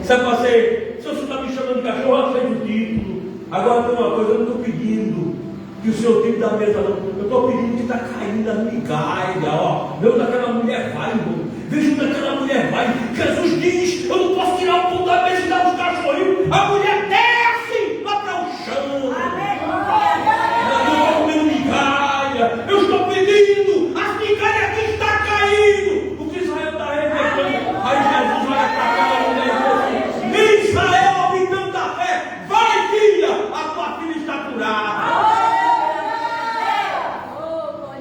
Sabe o que eu sei? Se o senhor está me chamando de cachorro, eu aceito o título. Agora tem uma coisa: eu não estou pedindo que o senhor tire da mesa, não. Eu estou pedindo que está caindo a migalha, ó. Veja onde aquela mulher vai, irmão. Veja onde aquela mulher vai. Jesus diz: eu não posso tirar o pão da mesa e dar os cachorrinhos. A mulher desce lá para o chão. Ela não está comendo migalha. Eu estou pedindo as migalhas que estão caindo. O que Israel está revelando. Aí Jesus olha para aquela mulher e diz assim: Israel, ouvi tanta fé. Vai, filha, a tua filha está curada.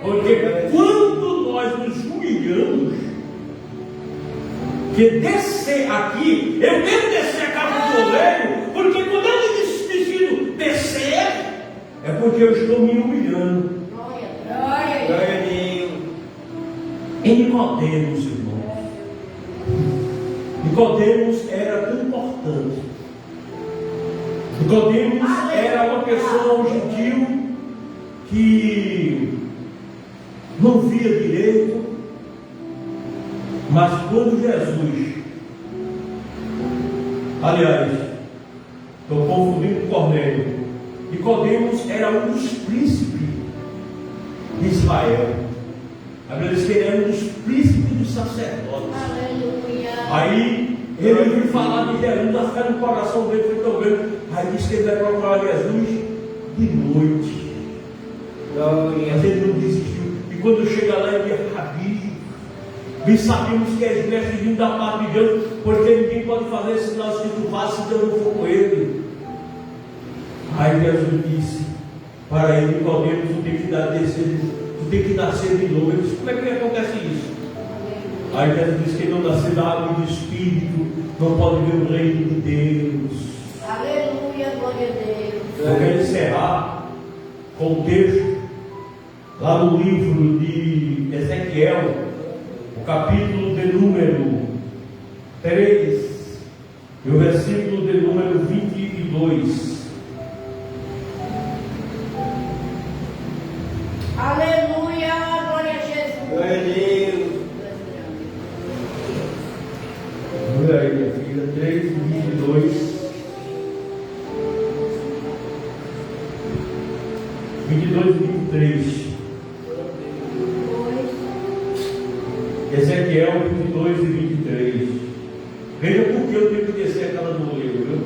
Porque quando nós nos humilhamos, que descer aqui, eu devo descer a casa do oleiro, porque quando eu decido descer, é porque eu estou me humilhando. Glória a Deus. Em Nicodemos, irmãos, Nicodemos era tão importante. Nicodemos era uma pessoa, um gentil, que não via direito, mas quando Jesus, aliás, estou confundindo com Cornélio, Nicodemos era um dos príncipes de Israel. A Bíblia diz que ele era um dos príncipes dos sacerdotes. Aí ele ouviu falar de Jesus, a fé no coração dele foi tão grande. Aí disse que ele vai procurar Jesus de noite. Mas ele não desistiu. E quando chega lá, ele é Rabi. Bem sabemos que és mestre vindo da parte de Deus, porque ninguém pode fazer sinal que tu faz se Deus não for com ele. Aí Jesus disse para ele: Nicodemos, tu tem que nascer de novo. Ele disse: como é que acontece isso? Aí Jesus disse que não nascer da água e do Espírito não pode ver o reino de Deus. Aleluia, glória a Deus. Eu quero encerrar com o texto lá no livro de Ezequiel, o capítulo de número 3, e o versículo de número 22. Aleluia, glória a Jesus. Glória a Deus. Olha aí, minha filha, 3, 22. 22 e 23. Ezequiel 22 e 23. Veja por que eu tenho que descer a casa do oleiro, viu?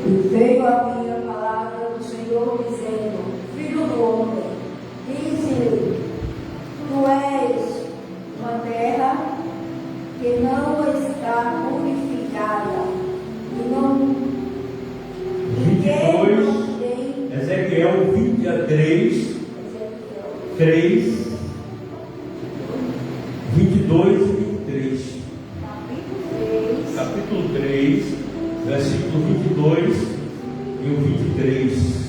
E veio a mim a palavra do Senhor dizendo: Filho do homem, dize-lhe, tu és uma terra que não está purificada e não 22, Ezequiel 23, 3, 22 e 23. Capítulo 3, versículo 22 e o 23.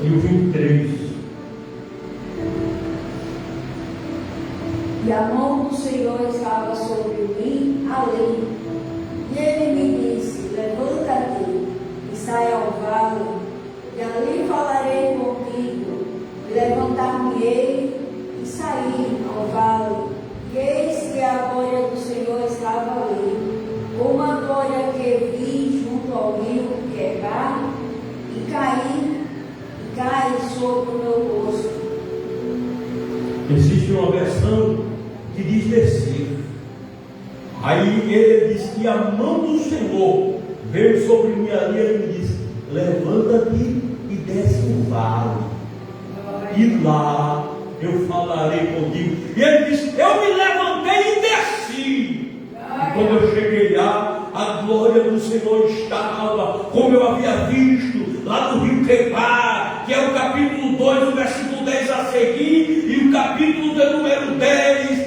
E o 23. E a mão do Senhor estava sobre mim ali. E ele me disse: levanta-te e sai ao vale, e ali falarei contigo. E levantar-me-ei e saí ao vale. E eis que a glória do Senhor estava ali, uma glória que vi junto ao rio Quebar, e cai sobre o meu rosto. Existe uma versão que diz descer. Aí ele diz que a mão do Senhor veio sobre mim ali e ele me disse: levanta-te e desce o vale, e lá eu falarei contigo. E ele disse: eu me levantei e desci. E quando eu cheguei lá, a glória do Senhor estava, como eu havia visto lá no rio Quebar, que é o capítulo 2, o versículo 10 a seguir, e o capítulo de número 10.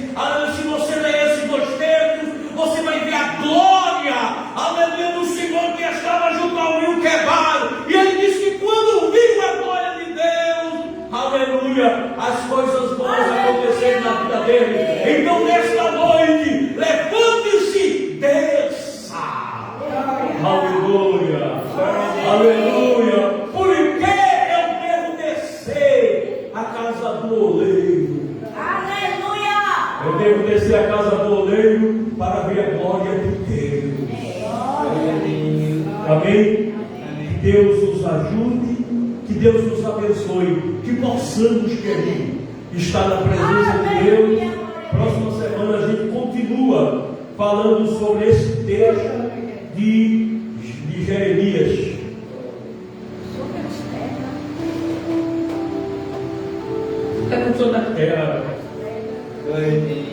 Se você ler esses dois textos, você vai ver a glória, aleluia, do Senhor que estava junto ao rio Quebar. E ele disse que quando viu a glória de Deus, aleluia, as coisas boas aconteceram na vida dele. Então nesta noite, levante-se, desça. Aleluia, aleluia. Porque eu devo descer a casa do oleiro. Aleluia! Eu devo descer a casa do oleiro para ver a glória de Deus. Amém? Que Deus nos ajude, que Deus nos abençoe, que possamos, querido, estar na presença de Deus. Próxima semana a gente continua falando sobre esse texto de Jeremias. Está acontecendo na terra. A gente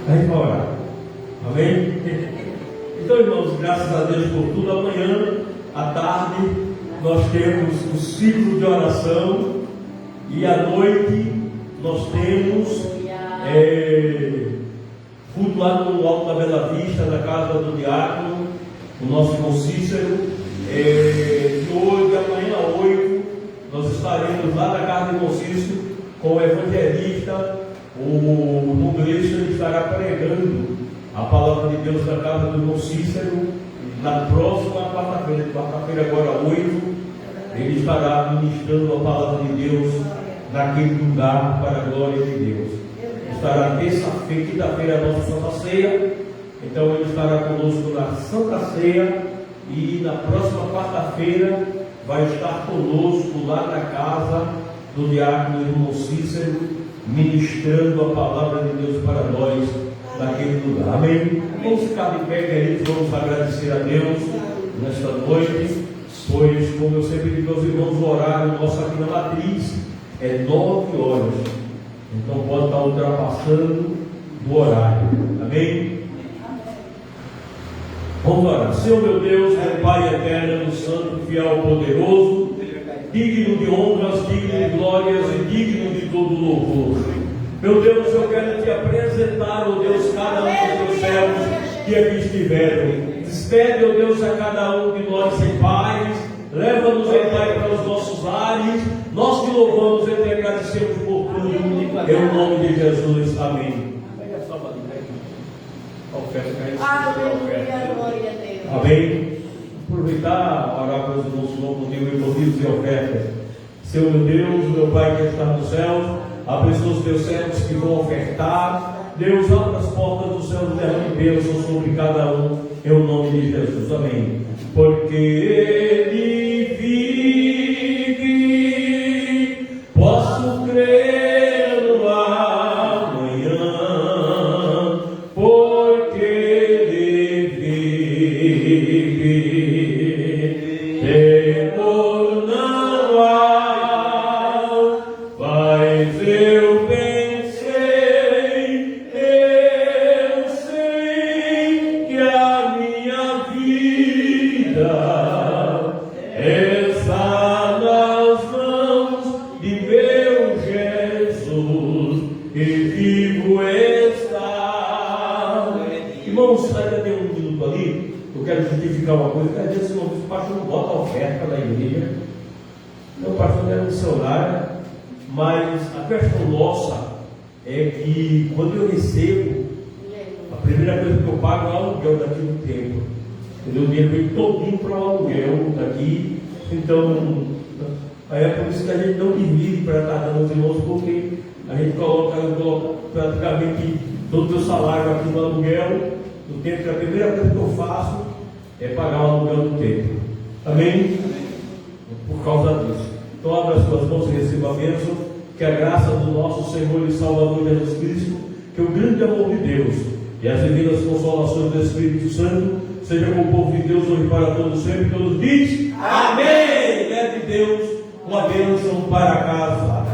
vai orar. Amém? Então, irmãos, graças a Deus por tudo. Amanhã, à tarde, nós temos o ciclo de oração. E à noite, nós temos culto lá no Alto da Bela Vista, na casa do diácono, o nosso irmão Cícero. De hoje, amanhã, às 8, nós estaremos lá na casa do irmão Cícero com o evangelista. O Mundurista estará pregando a palavra de Deus na casa do irmão Cícero na próxima quarta-feira agora 8, ele estará ministrando a palavra de Deus naquele lugar para a glória de Deus. Estará terça-feira, quinta-feira a nossa Santa Ceia, então ele estará conosco na Santa Ceia e na próxima quarta-feira vai estar conosco lá na casa do diácono irmão Cícero, ministrando a palavra de Deus para nós naquele lugar. Amém? Vamos ficar de pé, queridos, vamos agradecer a Deus nesta noite, pois, como eu sempre digo aos irmãos, o horário nosso aqui na matriz é 9 horas, então pode estar ultrapassando do horário. Amém? Vamos orar. Senhor meu Deus, meu Pai eterno, santo, fiel, poderoso, digno de honras, digno de glórias e digno de todo louvor. Meu Deus, eu quero te apresentar, ó Deus, cada um dos teus servos que aqui estiveram. Despede, ó Deus, a cada um de nós em paz. Leva-nos, ó Pai, para os nossos lares. Nós te louvamos e te agradecemos por tudo. Em nome de Jesus. Amém. Aleluia, glória a Deus. Amém. Aproveitar, orar para os irmãos longos de motivos e ofertas. Senhor meu Deus, meu Pai que está nos céus, abençoa os teus servos que vão ofertar. Deus, abra as portas do céu e derrame bênção sobre cada um, em nome de Jesus. Amém. Porque ele vive, posso crer no amanhã, porque o pastor não bota oferta na igreja. Não, o pastor não é missionário, mas a questão nossa é que quando eu recebo, a primeira coisa que eu pago é o aluguel daqui do templo. Entendeu? O dinheiro vem todinho para o aluguel daqui. Então, aí é por isso que a gente não divide para estar dando aos irmãos, porque a gente coloca praticamente todo o meu salário aqui no aluguel do templo, que a primeira coisa que eu faço é pagar o aluguel do templo. Amém? Por causa disso. Então abra as suas mãos e receba a bênção, que a graça do nosso Senhor e Salvador Jesus Cristo, que o grande amor de Deus e as divinas consolações do Espírito Santo seja com o povo de Deus hoje para todos sempre. Todos diz amém. Leve Deus uma bênção para casa.